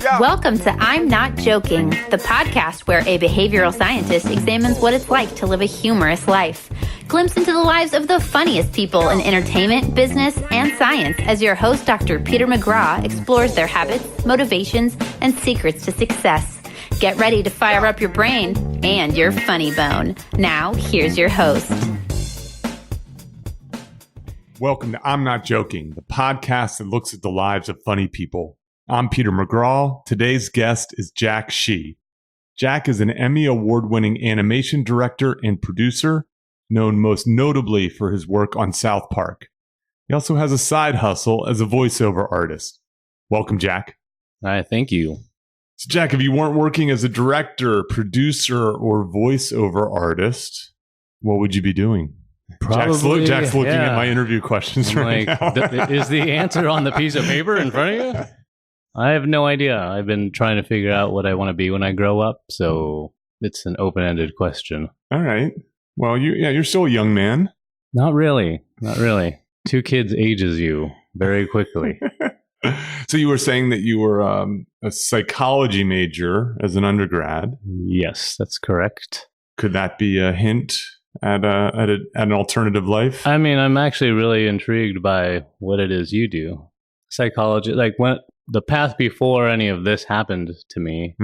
Welcome to I'm Not Joking, the podcast where a behavioral scientist examines what it's like to live a humorous life. Glimpse into the lives of the funniest people in entertainment, business, and science as your host, Dr. Peter McGraw, explores their habits, motivations, and secrets to success. Get ready to fire up your brain and your funny bone. Now, here's your host. Welcome to I'm Not Joking, the podcast that looks at the lives of funny people. I'm Peter McGraw. Today's guest is Shih. Jack is an Emmy Award-winning animation director and producer, known most notably for his work on South Park. He also has a side hustle as a voiceover artist. Welcome, Jack. Hi, thank you. So, Jack, if you weren't working as a director, producer, or voiceover artist, what would you be doing? Probably, Jack's looking at my interview questions right now. Is the answer on the piece of paper in front of you? I have no idea. I've been trying to figure out what I want to be when I grow up, so it's an open-ended question. All right. Well, you're still a young man. Not really. 2 kids ages you very quickly. So you were saying that you were a psychology major as an undergrad. Yes, that's correct. Could that be a hint at an alternative life? I mean, I'm actually really intrigued by what it is you do. Psychology, like when the path before any of this happened to me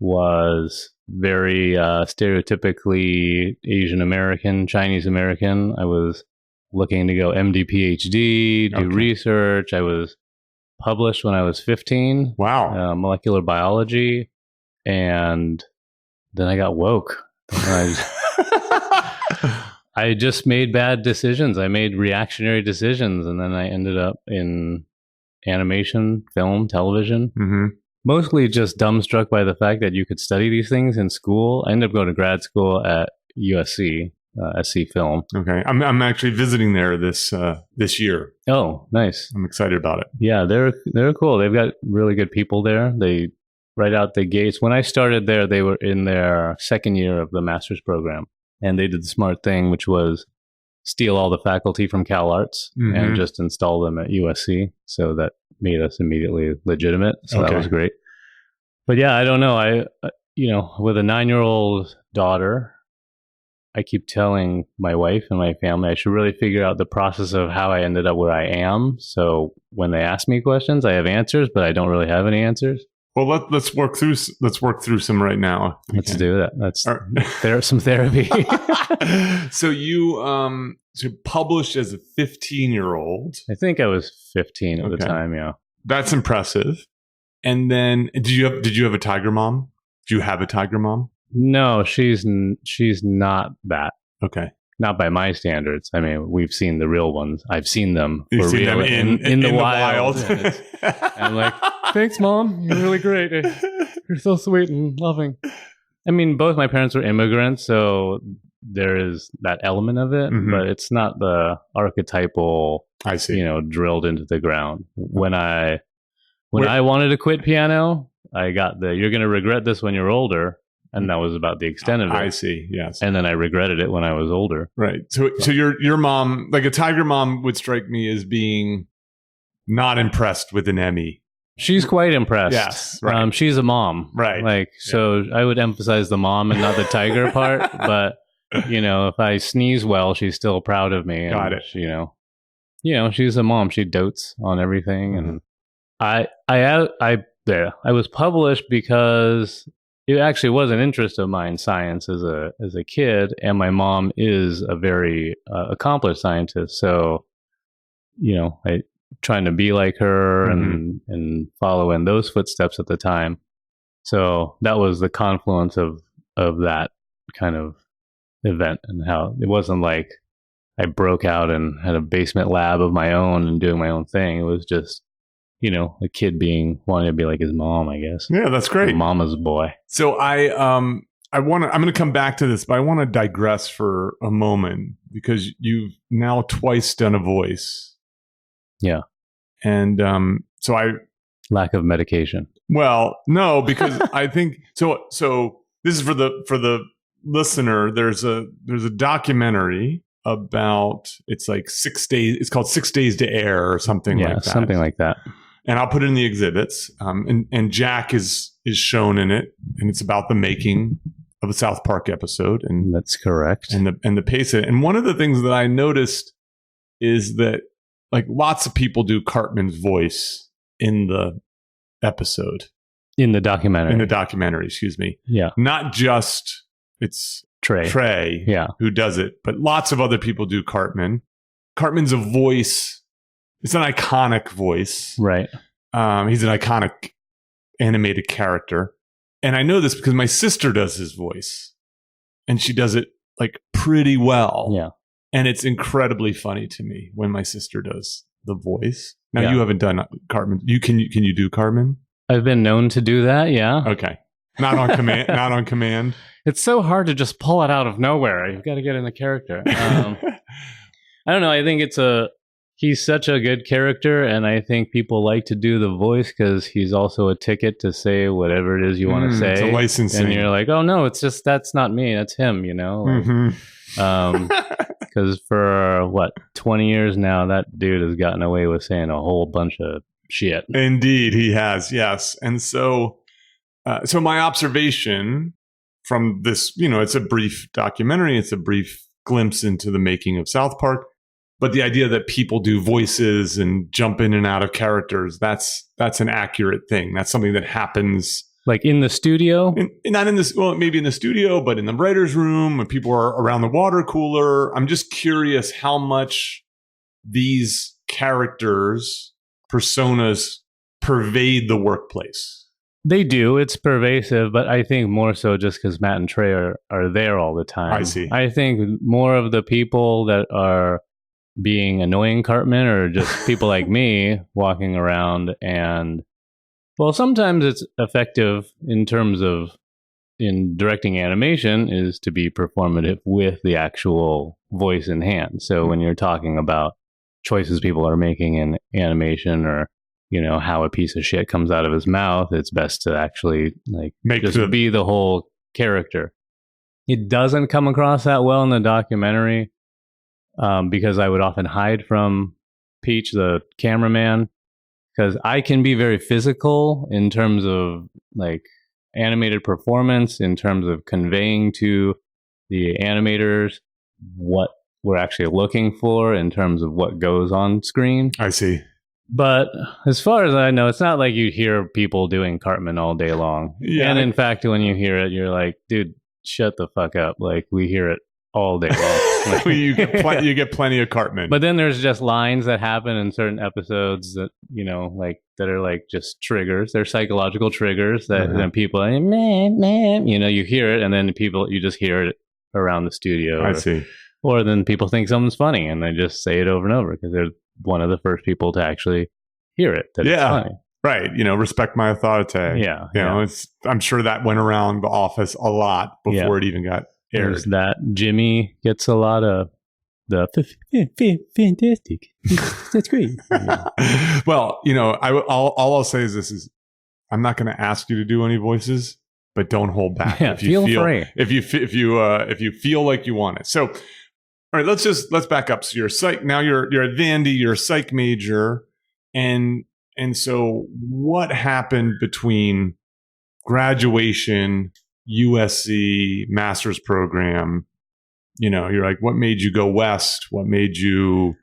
was very stereotypically Asian American, Chinese American. I was looking to go MD, PhD, do research. I was published when I was 15. Wow. Molecular biology. And then I got woke. I just made bad decisions. I made reactionary decisions. And then I ended up in animation, film, television. Mostly just dumbstruck by the fact that you could study these things in school. I ended up going to grad school at USC, SC Film. Okay. I'm actually visiting there this year. Oh, nice. I'm excited about it. Yeah, they're cool. They've got really good people there. They right out the gates. When I started there, they were in their second year of the master's program. And they did the smart thing, which was steal all the faculty from Cal Arts and just install them at USC. So that made us immediately legitimate. So that was great. But yeah, I don't know. I with a 9-year-old daughter, I keep telling my wife and my family I should really figure out the process of how I ended up where I am. So when they ask me questions, I have answers, but I don't really have any answers. Well, let's work through some right now. Let's do that. That's some therapy. So you published as a 15-year-old. I think I was 15 at the time. Yeah, that's impressive. And then, did you have a tiger mom? Do you have a tiger mom? No, she's not that. Okay. Not by my standards. I mean, we've seen the real ones. I've seen them You've for seen real them in the wild. I'm like, thanks, Mom. You're really great. You're so sweet and loving. I mean, both my parents were immigrants, so there is that element of it, but it's not the archetypal, I see. Drilled into the ground. When I wanted to quit piano, I got you're going to regret this when you're older. And that was about the extent of it. I see, yes. And then I regretted it when I was older. Right. So your mom, like a tiger mom would strike me as being not impressed with an Emmy. She's quite impressed. Yes. Right. She's a mom. Right. So I would emphasize the mom and not the tiger part. But, if I sneeze well, she's still proud of me. Got it. She's a mom. She dotes on everything. And I was published because it actually was an interest of mine, science, as a kid, and my mom is a very accomplished scientist. So, I trying to be like her and follow in those footsteps at the time. So that was the confluence of that kind of event, and how it wasn't like I broke out and had a basement lab of my own and doing my own thing. It was just a kid wanting to be like his mom, I guess. Yeah, that's great. Mama's boy. So I'm going to come back to this, but I want to digress for a moment because you've now twice done a voice. Yeah. And lack of medication. Well, no, because I think so this is for the listener. There's a documentary about, it's like 6 days. It's called 6 Days to Air or something like that. Something like that. and I'll put it in the exhibits. And Jack is shown in it, and it's about the making of a South Park episode. And That's correct. And the pace of it. And one of the things that I noticed is that like lots of people do Cartman's voice in the episode. In the documentary. Excuse me. Yeah. Not just it's Trey who does it, but lots of other people do Cartman. Cartman's a voice. It's an iconic voice. Right. He's an iconic animated character. And I know this because my sister does his voice. And she does it like pretty well. Yeah. And it's incredibly funny to me when my sister does the voice. Now you haven't done Cartman. Can you do Cartman? I've been known to do that, yeah. Okay. Not on command. Not on command. It's so hard to just pull it out of nowhere. You've got to get in the character. I don't know. I think he's such a good character, and I think people like to do the voice because he's also a ticket to say whatever it is you want to say. It's a licensing. And you're like, oh no, it's just that's not me. That's him. You know. Because for 20 years now, that dude has gotten away with saying a whole bunch of shit. Indeed, he has. Yes, and so my observation from this, it's a brief documentary. It's a brief glimpse into the making of South Park. But the idea that people do voices and jump in and out of characters, that's an accurate thing. That's something that happens. Like in the studio? Not in this, well, maybe in the studio, but in the writer's room, when people are around the water cooler. I'm just curious how much these characters, personas, pervade the workplace. They do. It's pervasive, but I think more so just because Matt and Trey are there all the time. I see. I think more of the people that are being annoying Cartman are just people like me walking around, and well, sometimes it's effective in terms of in directing animation is to be performative with the actual voice in hand. So when you're talking about choices people are making in animation, or how a piece of shit comes out of his mouth, it's best to actually be the whole character. It doesn't come across that well in the documentary. Because I would often hide from Peach, the cameraman, because I can be very physical in terms of like animated performance, in terms of conveying to the animators what we're actually looking for in terms of what goes on screen. I see. But as far as I know, it's not like you hear people doing Cartman all day long. Yeah. And in fact, when you hear it, you're like, dude, shut the fuck up. Like, we hear it all day long. you get plenty of Cartman. But then there's just lines that happen in certain episodes that, that are like just triggers. They're psychological triggers that then people are like, meh. You hear it, and then you just hear it around the studio. I see. Or then people think something's funny, and they just say it over and over because they're one of the first people to actually hear it. That it's funny. Right. respect my authority. Yeah. I'm sure that went around the office a lot before it even got aired. There's that Jimmy gets a lot of the fantastic. That's great. Yeah. Well, all I'll say is this is I'm not going to ask you to do any voices, but don't hold back. Yeah, feel free. If you feel like you want it. So, all right, let's back up. So you're a psych now. You're at Vandy. You're a psych major, and so what happened between graduation, USC master's program? You're like, what made you go west? What made you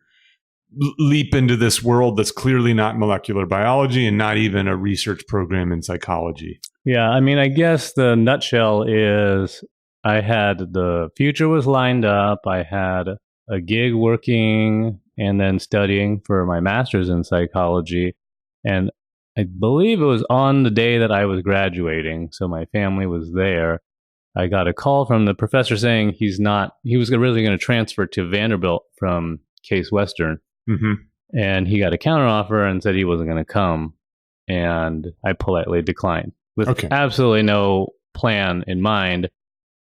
leap into this world that's clearly not molecular biology and not even a research program in psychology? Yeah, I mean, I guess the nutshell is I had the future was lined up. I had a gig working and then studying for my master's in psychology. And I believe it was on the day that I was graduating, so my family was there. I got a call from the professor saying he was really going to transfer to Vanderbilt from Case Western. Mm-hmm. And he got a counteroffer and said he wasn't going to come. And I politely declined with absolutely no plan in mind.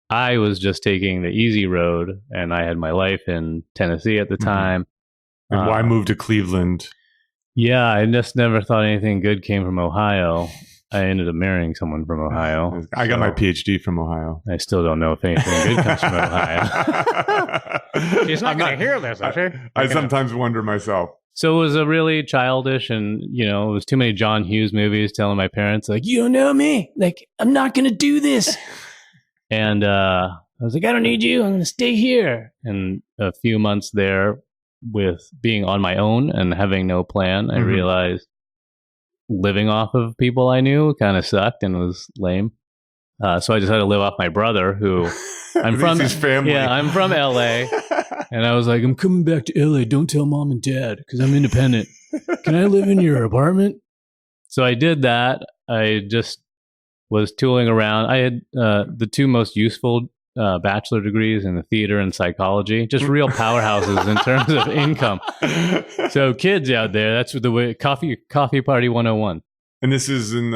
I was just taking the easy road, and I had my life in Tennessee at the time. And why move to Cleveland? Yeah, I just never thought anything good came from Ohio. I ended up marrying someone from Ohio. I got my PhD from Ohio. I still don't know if anything good comes from Ohio. She's not going to hear this, is she? I sometimes wonder myself. So it was a really childish, and it was too many John Hughes movies. Telling my parents like, "You don't know me. Like, I'm not gonna do this." And I was like, "I don't need you. I'm gonna stay here." And a few months there, with being on my own and having no plan, I realized living off of people I knew kind of sucked and was lame. So I decided to live off my brother, who I'm from his family. Yeah, I'm from LA. And I was like, I'm coming back to LA. Don't tell mom and dad because I'm independent. Can I live in your apartment? So I did that. I just was tooling around. I had the two most useful bachelor degrees in the theater and psychology, just real powerhouses in terms of income. So kids out there, that's the way. Coffee Party 101. And this is in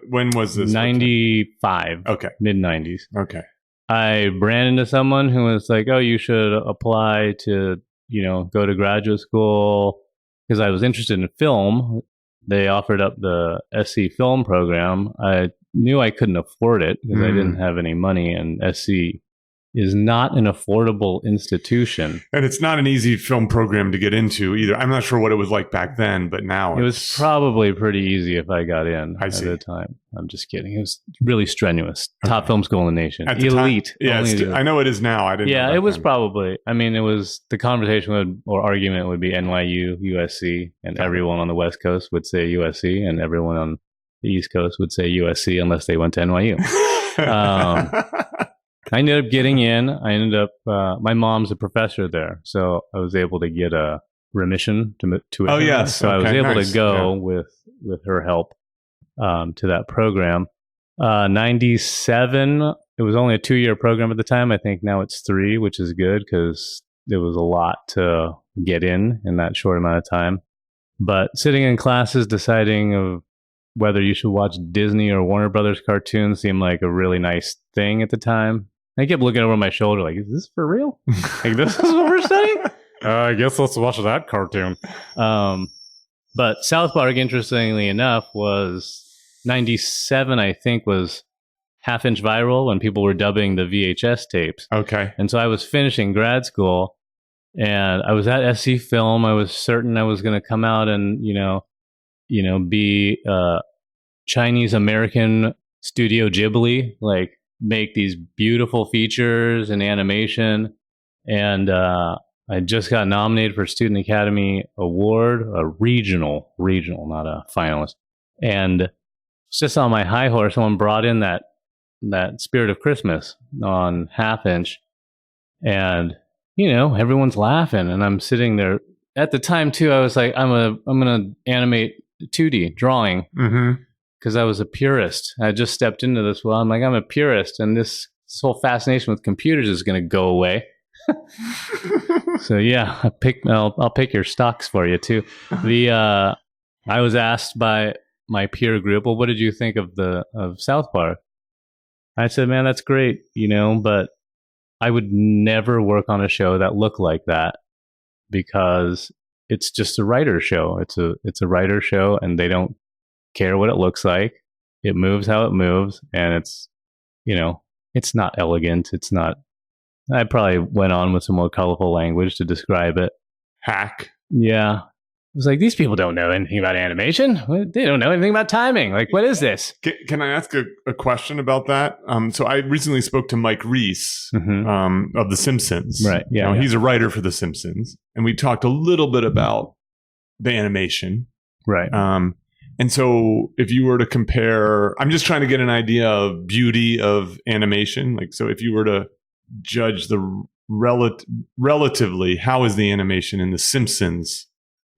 when was this? 95. Okay. Mid-90s. Okay. I ran into someone who was like, "Oh, you should apply to, go to graduate school," because I was interested in film. They offered up the SC film program. I knew I couldn't afford it because I didn't have any money, and SC is not an affordable institution. And it's not an easy film program to get into either. I'm not sure what it was like back then, but now it was probably pretty easy if I got in at the time. I'm just kidding. It was really strenuous. Okay. Top film school in the nation. At elite. Yeah, I know it is now. I didn't know it was then. Probably. I mean, it was the conversation or argument would be NYU, USC, and everyone on the West Coast would say USC, and everyone on the East Coast would say USC unless they went to NYU. I ended up getting in. I ended up, my mom's a professor there, so I was able to get a remission to it. Oh, yes. So I was able to go with her help to that program. 97, it was only a 2-year program at the time. I think now it's 3, which is good because there was a lot to get in that short amount of time. But sitting in classes, deciding of whether you should watch Disney or Warner Brothers cartoons seemed like a really nice thing at the time. I kept looking over my shoulder like, is this for real? Like, this is what we're studying? I guess let's watch that cartoon. But South Park, interestingly enough, was 97, I think, was half-inch viral when people were dubbing the VHS tapes. Okay. And so I was finishing grad school, and I was at SC Film. I was certain I was going to come out and, be Chinese-American Studio Ghibli, like, make these beautiful features and animation. And I just got nominated for Student Academy Award, a regional, not a finalist. And it's just on my high horse, someone brought in that Spirit of Christmas on half-inch. And, everyone's laughing. And I'm sitting there. At the time, too, I was like, I'm going to animate 2D drawing. Mm-hmm. Because I was a purist. I just stepped into this. Well, I'm a purist, and this whole fascination with computers is going to go away. So yeah, I'll pick your stocks for you too. I was asked by my peer group, well, what did you think of South Park? I said, man, that's great, but I would never work on a show that looked like that because it's just a writer's show. It's a writer's show, and they don't care what it looks like. It moves how it moves, and it's not elegant. It's not. I probably went on with some more colorful language to describe it. Hack. Yeah. It was like, these people don't know anything about animation. They don't know anything about timing. Like, what is this? Can I ask a question about that? So I recently spoke to Mike Reese of The Simpsons. Right. Yeah, He's a writer for The Simpsons, and we talked a little bit about the animation. Right. And so if you were to compare, I'm just trying to get an idea of beauty of animation. Like, so if you were to judge the relatively, how is the animation in The Simpsons?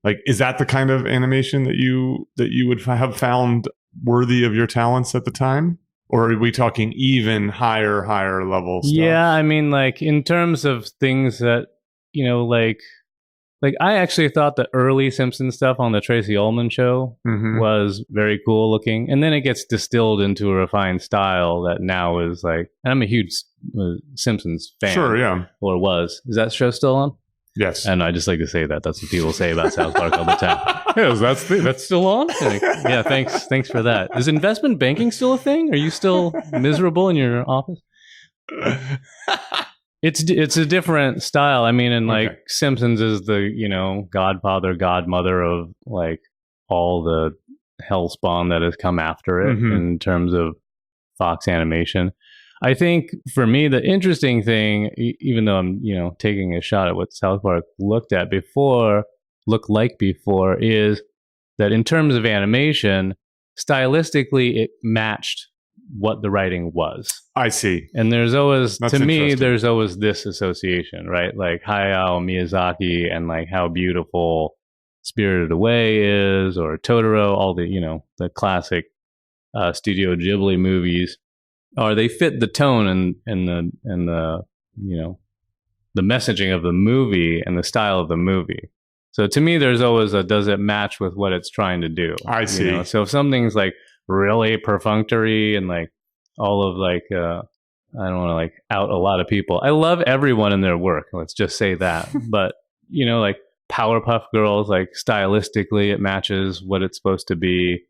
Like, is that the kind of animation that you would have found worthy of your talents at the time? Or are we talking even higher level stuff? Yeah, I mean, like, in terms of things that, like, I actually thought the early Simpsons stuff on the Tracy Ullman show was very cool looking. And then it gets distilled into a refined style that now is like, and I'm a huge Simpsons fan. Sure, yeah. Or was. Is that show still on? Yes. And I just like to say that. That's what people say about South Park all the time. Yes, that's still on? Like, yeah, thanks for that. Is investment banking still a thing? Are you still miserable in your office? It's a different style. I mean, and like Okay. Simpsons is the godfather, godmother of like all the hellspawn that has come after it Mhm. in terms of Fox animation. I think for me, the interesting thing, even though I'm taking a shot at what South Park looked like before, is that in terms of animation, stylistically, it matched what the writing was. I see. And there's always, That's to me, interesting. there's always this association, right? Like Hayao Miyazaki and like how beautiful Spirited Away is, or Totoro, all the classic Studio Ghibli movies, or they fit the tone and the the messaging of the movie and the style of the movie. So to me, there's always does it match with what it's trying to do? I see. So if something's like really perfunctory and like all of like I don't want to like out a lot of people. I love everyone in their work. Let's just say that. But like Powerpuff Girls, like stylistically, it matches what it's supposed to be.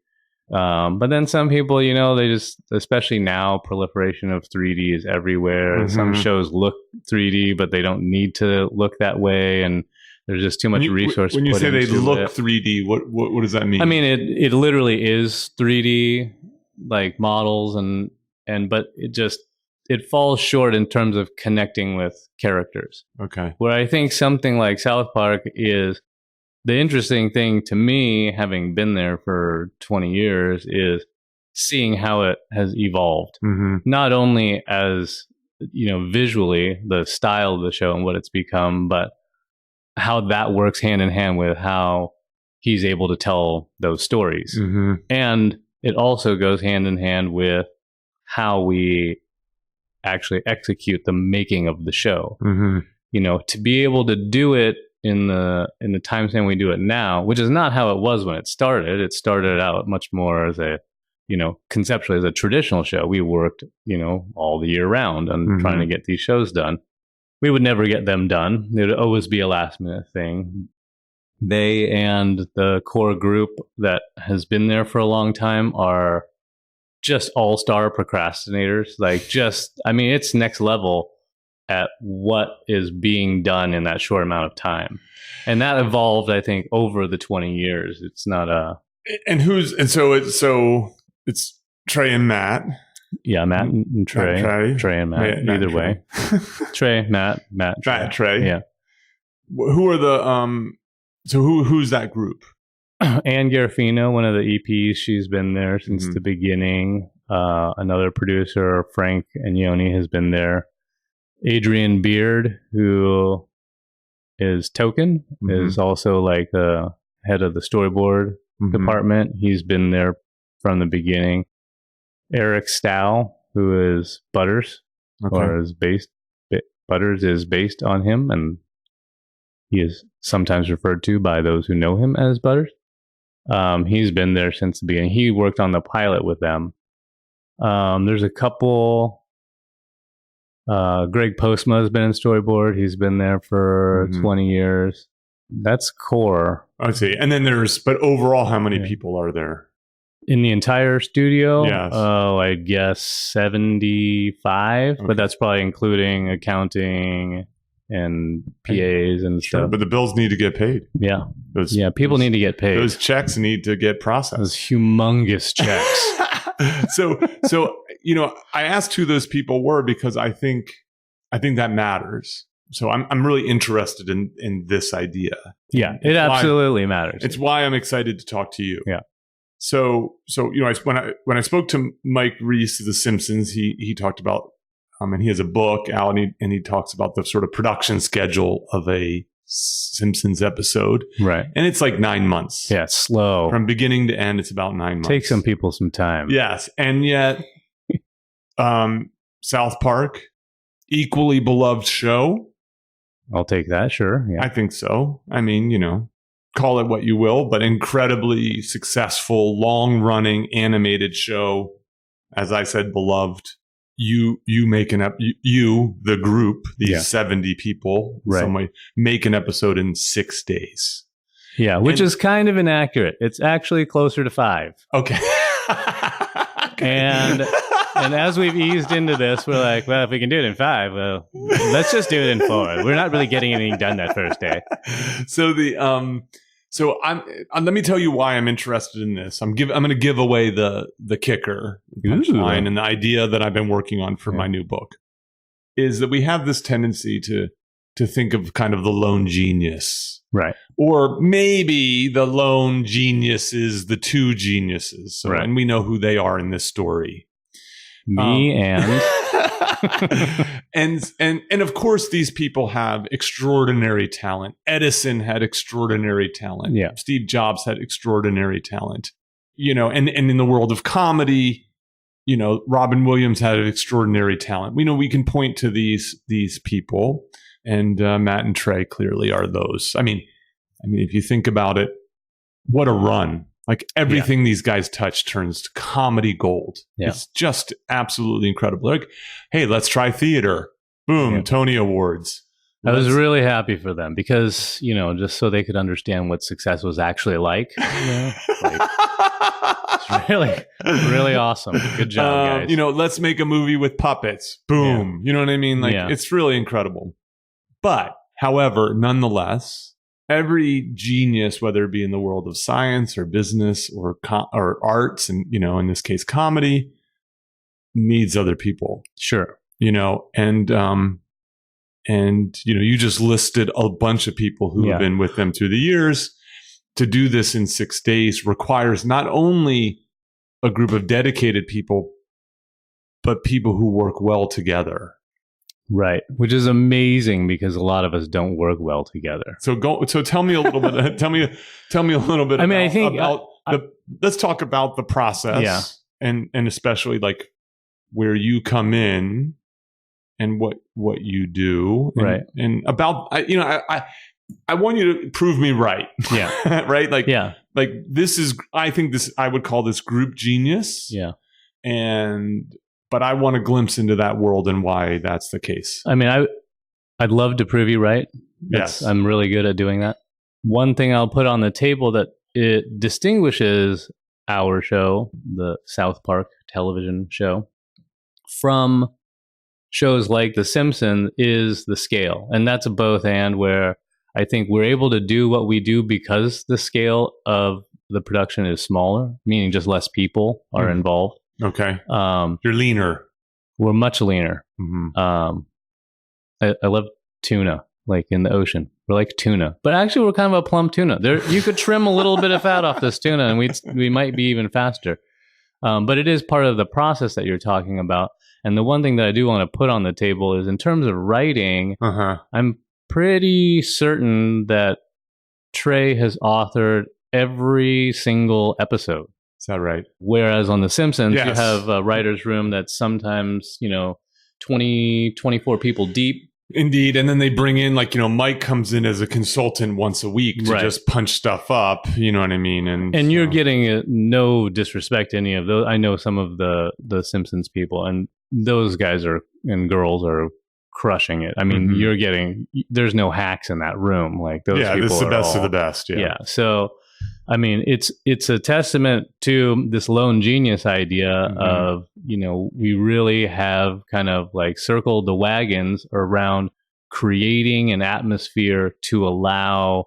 But then some people, they just, especially now, proliferation of 3D is everywhere. Mhm. Some shows look 3D, but they don't need to look that way, and there's just too much resource. When you say they into look it. 3D, what does that mean? I mean, it literally is 3D, like models, but it falls short in terms of connecting with characters. Okay. Where I think something like South Park is. The interesting thing to me, having been there for 20 years, is seeing how it has evolved. Mm-hmm. Not only as, visually, the style of the show and what it's become, but how that works hand in hand with how he's able to tell those stories. Mm-hmm. And it also goes hand in hand with how we actually execute the making of the show. Mm-hmm. To be able to do it in the time span we do it now, which is not how it was when it started. It started out much more as a, conceptually as a traditional show. We worked, all the year round on Mm-hmm. trying to get these shows done. We would never get them done. It would always be a last minute thing. They and the core group that has been there for a long time are just all-star procrastinators. It's next level at what is being done in that short amount of time. And that evolved, I think, over the 20 years. It's not it's Trey and Matt. Yeah, Matt and Trey. Trey and Matt. Matt, either way. Trey, Matt, Trey. Yeah. Who are the who's that group? Ann Garofino, one of the EPs, she's been there since Mm-hmm. the beginning. Another producer, Frank Agnoni, has been there. Adrian Beard, who is Token, Mm-hmm. is also like the head of the storyboard Mm-hmm. department. He's been there from the beginning. Eric Stow, who is Butters, or is Butters is based on him, and he is sometimes referred to by those who know him as Butters. He's been there since the beginning. He worked on the pilot with them. There's a couple. Greg Postma has been in storyboard. He's been there for 20 years. That's core. I see. And then but overall, how many people are there? In the entire studio? Yes. Oh, I guess 75, Okay. but that's probably including accounting and PAs and Sure, stuff. but the bills need to get paid. Yeah. People need to get paid. Those checks need to get processed. Those humongous checks. So I asked who those people were because I think that matters. So I'm really interested in this idea. Yeah, it absolutely matters. It's why I'm excited to talk to you. Yeah. So when I spoke to Mike Reese of The Simpsons, he talked about and he has a book out and he talks about the sort of production schedule of a Simpsons episode. Right. And it's like 9 months. Yeah, it's slow. From beginning to end, it's about 9 months. Take some people some time. Yes. And yet, South Park, equally beloved show. I'll take that, sure. Yeah. I think so. I mean, call it what you will, but incredibly successful, long-running animated show. As I said, beloved. You making up the group, these 70 people, right. some way, make an episode in 6 days. Yeah, which is kind of inaccurate. It's actually closer to 5. Okay. And And as we've eased into this, we're like, well, if we can do it in 5, well, let's just do it in 4. We're not really getting anything done that first day. So let me tell you why I'm interested in this. I'm going to give away the kicker, the punchline, and the idea that I've been working on for my new book is that we have this tendency to think of kind of the lone genius. Right. Or maybe the lone genius is the two geniuses. So, and we know who they are in this story. Me and and of course these people have extraordinary talent. Edison had extraordinary talent. Yeah. Steve Jobs had extraordinary talent. And in the world of comedy, Robin Williams had an extraordinary talent. We know we can point to these people, and Matt and Trey clearly are those. I mean, if you think about it, what a run. Like everything these guys touch turns to comedy gold. Yeah. It's just absolutely incredible. Like, hey, let's try theater. Boom, Tony Awards. I was really happy for them because, just so they could understand what success was actually like. It's really, really awesome. Good job, guys. Let's make a movie with puppets. Boom. Yeah. You know what I mean? It's really incredible. But, however, nonetheless, every genius, whether it be in the world of science or business or arts, and in this case comedy, needs other people. Sure. And you just listed a bunch of people who have been with them through the years. To do this in 6 days requires not only a group of dedicated people, but people who work well together. Right, which is amazing because a lot of us don't work well together. So tell me a little bit. Tell me a little bit. Let's talk about the process, and especially like where you come in and what you do, and, right? And about I want you to prove me right. Yeah, right. Like this is I would call this group genius. Yeah, But I want a glimpse into that world and why that's the case. I mean, I'd love to prove you right. Yes. I'm really good at doing that. One thing I'll put on the table that it distinguishes our show, the South Park television show, from shows like The Simpsons is the scale. And that's a both and, where I think we're able to do what we do because the scale of the production is smaller, meaning just less people are involved. Okay. You're leaner. We're much leaner. Mm-hmm. I love tuna, like in the ocean. We're like tuna, but actually we're kind of a plump tuna. You could trim a little bit of fat off this tuna and we might be even faster. But it is part of the process that you're talking about. And the one thing that I do want to put on the table is in terms of writing, I'm pretty certain that Trey has authored every single episode. Is that right? Whereas on The Simpsons, you have a writer's room that's sometimes, 20, 24 people deep. Indeed. And then they bring in Mike comes in as a consultant once a week to just punch stuff up. You know what I mean? And you're getting no disrespect to any of those. I know some of the Simpsons people, and those guys and girls are crushing it. I mean, there's no hacks in that room. Like those people this is the best of the best. Yeah. So, I mean, it's a testament to this lone genius idea of, we really have kind of like circled the wagons around creating an atmosphere to allow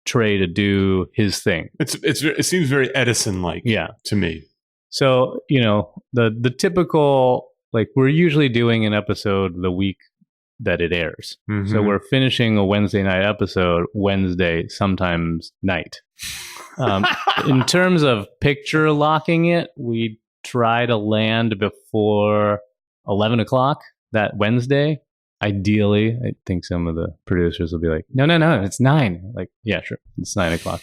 Trey to do his thing. It seems very Edison-like to me. So, the typical, like we're usually doing an episode the week that it airs. Mm-hmm. So we're finishing a Wednesday night episode Wednesday, sometimes night. In terms of picture locking it, we try to land before 11 o'clock that Wednesday. Ideally, I think some of the producers will be like, no, it's 9. Like, yeah, sure, it's 9 o'clock.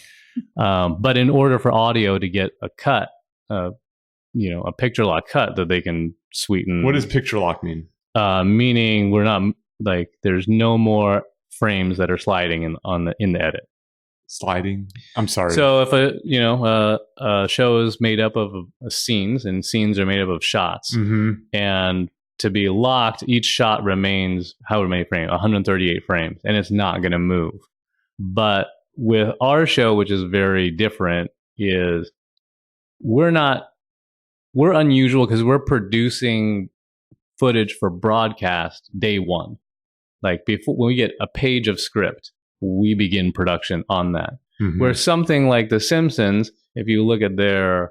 But in order for audio to get a cut, a picture lock cut that they can sweeten. What does picture lock mean? Meaning we're not there's no more frames that are sliding in the edit. Sliding? I'm sorry. So if a show is made up of scenes, and scenes are made up of shots, and to be locked, each shot remains however many frames, 138 frames, and it's not going to move. But with our show, which is very different, is we're not we're unusual because we're producing footage for broadcast day one. Like before, when we get a page of script, we begin production on that. Where something like The Simpsons, if you look at their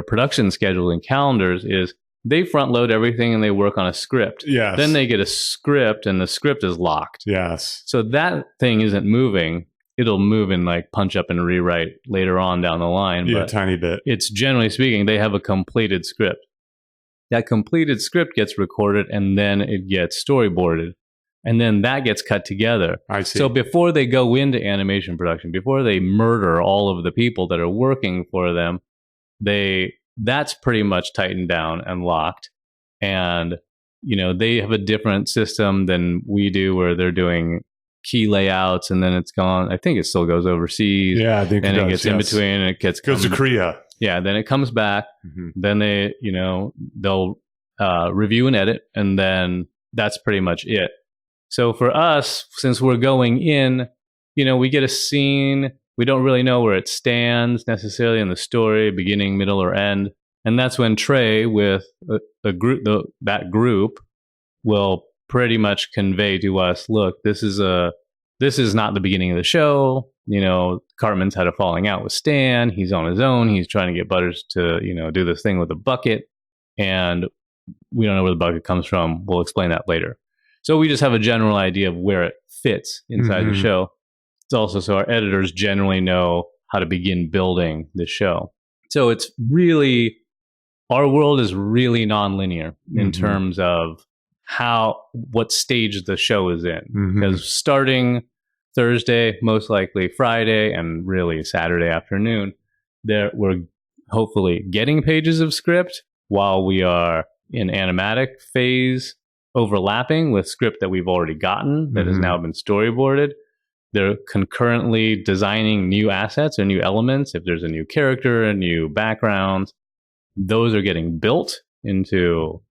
production schedule and calendars, is they front load everything and they work on a script. Yes. Then they get a script and the script is locked. Yes. So that thing isn't moving. It'll move and like punch up and rewrite later on down the line. Yeah, but a tiny bit. It's generally speaking, they have a completed script. That completed script gets recorded and then it gets storyboarded. And then that gets cut together. I see. So before they go into animation production, before they murder all of the people that are working for them, that's pretty much tightened down and locked. And, they have a different system than we do where they're doing key layouts and then it's gone. I think it still goes overseas. Yeah, I think and it does, gets in between and it goes to Korea. Yeah, then it comes back. Then they, they'll review and edit, and then that's pretty much it. So for us, since we're going in, we get a scene. We don't really know where it stands necessarily in the story, beginning, middle, or end. And that's when Trey, with that group, will pretty much convey to us, look, this is not the beginning of the show. Cartman's had a falling out with Stan. He's on his own. He's trying to get Butters to, do this thing with a bucket. And we don't know where the bucket comes from. We'll explain that later. So we just have a general idea of where it fits inside the show. It's also so our editors generally know how to begin building the show. So it's really, our world is really nonlinear in terms of what stage the show is in. Because starting Thursday, most likely Friday, and really Saturday afternoon, we're hopefully getting pages of script while we are in animatic phase, overlapping with script that we've already gotten that has now been storyboarded. They're concurrently designing new assets or new elements. If there's a new character, a new background, those are getting built into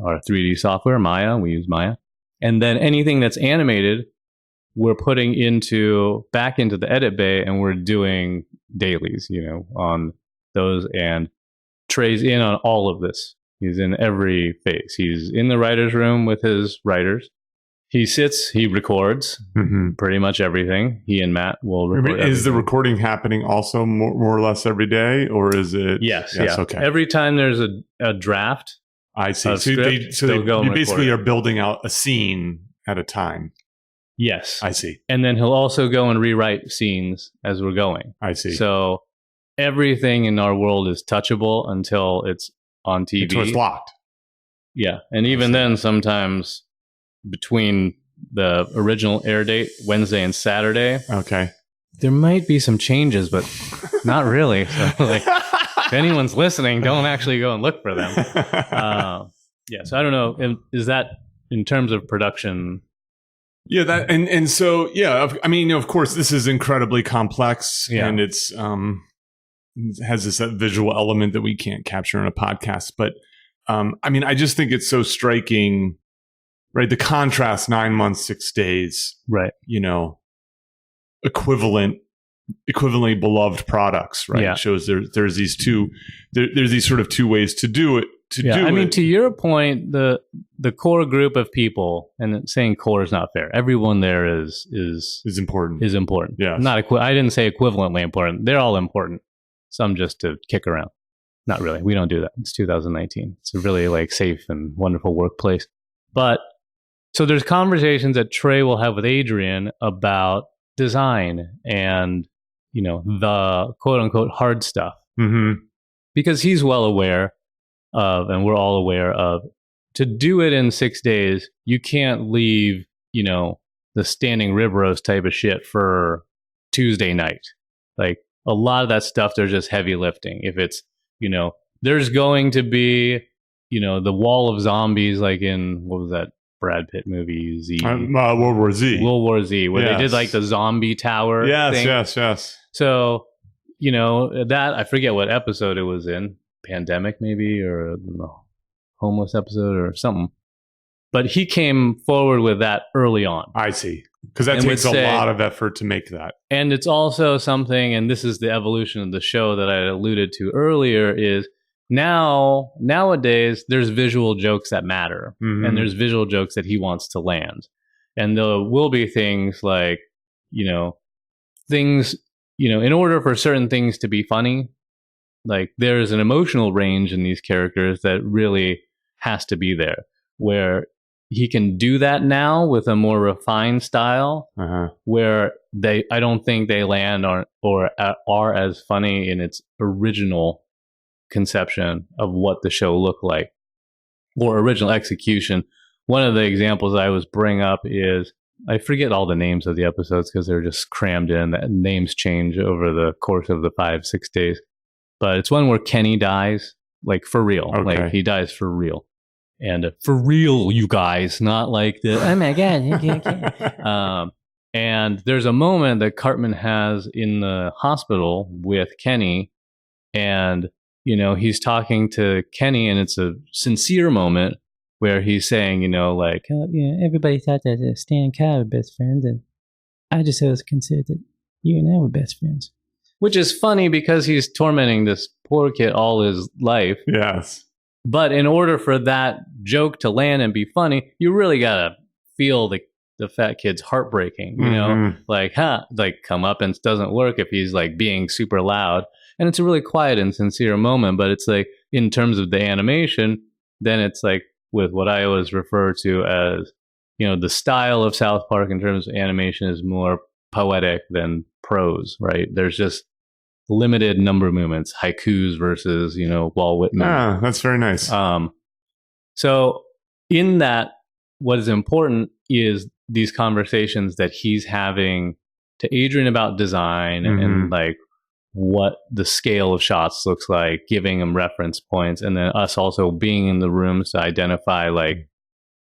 our 3D software, Maya. We use Maya. And then anything that's animated, we're putting back into the edit bay, and we're doing dailies, on those. And Trey's in on all of this. He's in every phase. He's in the writer's room with his writers. He sits, he records pretty much everything. He and Matt will record Is the recording happening also more or less every day, or is it? Yes. Okay. Every time there's a draft. I see. So you basically are building out a scene at a time. Yes. I see. And then he'll also go and rewrite scenes as we're going. I see. So everything in our world is touchable until it's on TV. Until it's locked. Yeah. And even then, sometimes between the original air date, Wednesday and Saturday, okay, there might be some changes, but not really. So, if anyone's listening, don't actually go and look for them. So I don't know. Is that in terms of production? Yeah, that and so I mean, of course, this is incredibly complex, and it's has this visual element that we can't capture in a podcast. But I mean, I just think it's so striking, right? The contrast: 9 months, 6 days, right? Equivalently beloved products, right? Yeah. It shows there's these sort of two ways to do it. I mean, to your point, the core group of people, and saying core is not fair. Everyone there is important. Is important. Yeah. I didn't say equivalently important. They're all important. Some just to kick around. Not really. We don't do that. It's 2019. It's a really safe and wonderful workplace. But so there's conversations that Trey will have with Adrian about design and the quote unquote hard stuff, because he's well aware of, and we're all aware of, to do it in 6 days, you can't leave the standing rib roast type of shit for Tuesday night. Like a lot of that stuff, there's just heavy lifting. If it's there's going to be the wall of zombies, like in what was that Brad Pitt movie, World War Z, where they did the zombie tower thing. Yes. So, that, I forget what episode it was in, Pandemic maybe, or Homeless episode or something. But he came forward with that early on. I see. Because that takes a lot of effort to make that. And it's also something, and this is the evolution of the show that I alluded to earlier, is nowadays, there's visual jokes that matter, and there's visual jokes that he wants to land. And there will be things like, things, in order for certain things to be funny, like there's an emotional range in these characters that really has to be there, where he can do that now with a more refined style, where I don't think they land or are as funny in its original conception of what the show looked like or original execution. One of the examples I always bring up is, I forget all the names of the episodes because they're just crammed in. The names change over the course of the 5-6 days. But it's one where Kenny dies, like for real. Okay. Like he dies for real. And for real, you guys, not like the, oh my God. And there's a moment that Cartman has in the hospital with Kenny, and he's talking to Kenny, and it's a sincere moment where he's saying, everybody thought that Stan and Kyle were best friends, and I just always considered that you and I were best friends. Which is funny because he's tormenting this poor kid all his life. Yes. But in order for that joke to land and be funny, you really gotta feel the fat kid's heartbreaking, like comeuppance doesn't work if he's like being super loud. And it's a really quiet and sincere moment, but it's like in terms of the animation, then it's like with what I always refer to as, the style of South Park in terms of animation is more poetic than prose, right? There's just limited number of movements, haikus versus, Walt Whitman. Ah, that's very nice. So in that, what is important is these conversations that he's having to Adrian about design and like what the scale of shots looks like, giving him reference points, and then us also being in the rooms to identify like,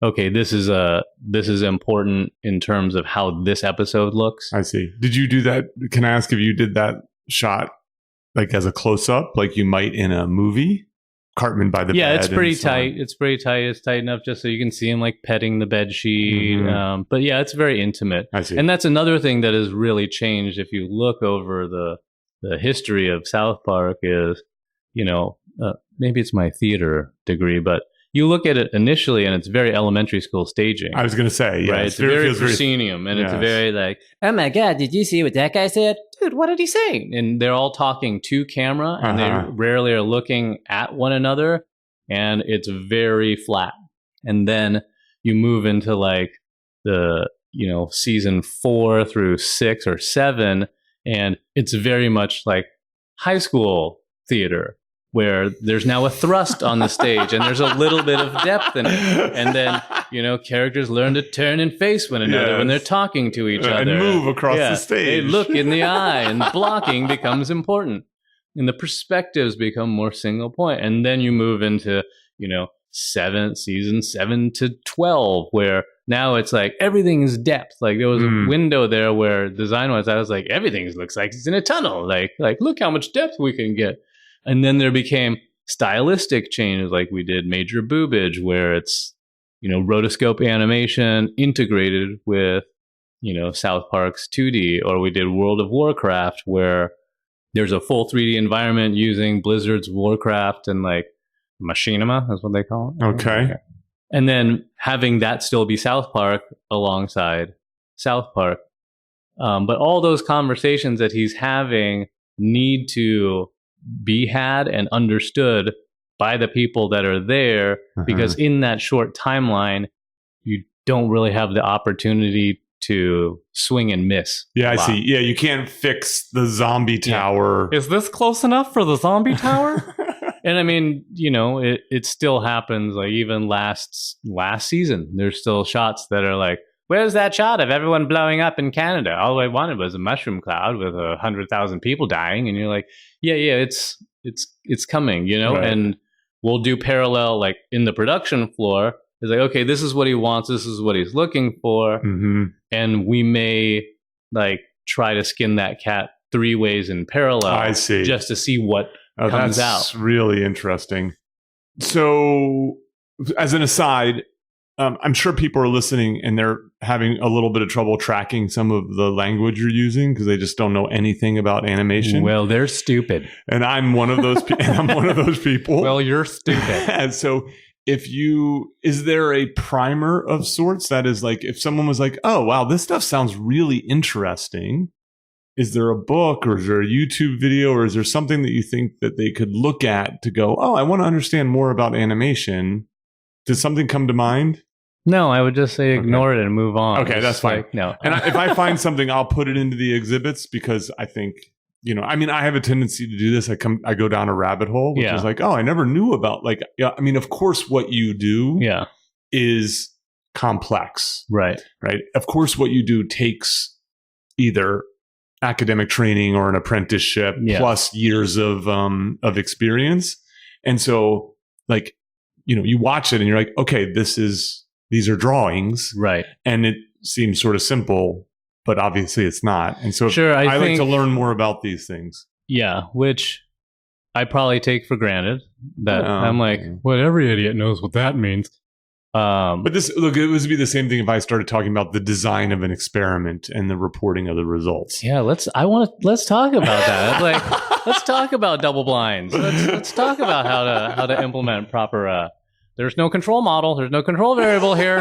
okay, this is important in terms of how this episode looks. I see. Did you do that? Can I ask if you did that shot like as a close-up, like you might in a movie? Cartman by the bed. Yeah, it's pretty tight. It's pretty tight. It's tight enough just so you can see him like petting the bed sheet. But yeah, it's very intimate. I see. And that's another thing that has really changed if you look over the history of South Park is, maybe it's my theater degree, but you look at it initially and it's very elementary school staging. I was going to say, yeah. Right? It's very proscenium, and it's very like, oh my God, did you see what that guy said? Dude, what did he say? And they're all talking to camera, and they rarely are looking at one another, and it's very flat. And then you move into like the, season 4 through 6 or 7, and it's very much like high school theater, where there's now a thrust on the stage and there's a little bit of depth in it. And then, characters learn to turn and face one another when they're talking to each other. And move across the stage. They look in the eye, and blocking becomes important. And the perspectives become more single point. And then you move into, season 7 to 12, where now it's like everything is depth. Like there was a window there where design-wise, I was like, everything looks like it's in a tunnel. Like look how much depth we can get. And then there became stylistic changes, like we did Major Boobage, where it's, rotoscope animation integrated with, South Park's 2D, or we did World of Warcraft, where there's a full 3D environment using Blizzard's Warcraft and like machinima is what they call it. Okay. And then having that still be South Park alongside South Park. But all those conversations that he's having need to be had and understood by the people that are there, because in that short timeline, you don't really have the opportunity to swing and miss. Yeah, I see. Yeah, you can't fix the zombie tower. Is this close enough for the zombie tower? And I mean, it still happens. Like even last season, there's still shots that are like, where's that shot of everyone blowing up in Canada? All I wanted was a mushroom cloud with 100,000 people dying. And you're like, yeah, it's coming, Right. And we'll do parallel, like in the production floor. It's like, okay, this is what he wants. This is what he's looking for. And we may like try to skin that cat 3 ways in parallel. I see. Just to see what comes out. That's really interesting. So as an aside, I'm sure people are listening and they're having a little bit of trouble tracking some of the language you're using because they just don't know anything about animation. Well, they're stupid. And I'm one of those people. Well, you're stupid. And so is there a primer of sorts that is like, if someone was like, oh, wow, this stuff sounds really interesting. Is there a book or is there a YouTube video or is there something that you think that they could look at to go, oh, I want to understand more about animation? Does something come to mind? No, I would just say ignore it and move on. Okay, that's fine. No. And if I find something, I'll put it into the exhibits because I think, I have a tendency to do this. I go down a rabbit hole, which is like, oh, I never knew about of course what you do is complex. Right. Right. Of course what you do takes either academic training or an apprenticeship plus years of experience. And so you watch it and you're like, okay, these are drawings. Right. And it seems sort of simple, but obviously it's not. And so I like to learn more about these things. Yeah. Which I probably take for granted that I'm like, well, every idiot knows what that means. But it would be the same thing if I started talking about the design of an experiment and the reporting of the results. Yeah, let's talk about that. Let's talk about double blinds. Let's talk about how to implement proper. There's no control model. There's no control variable here.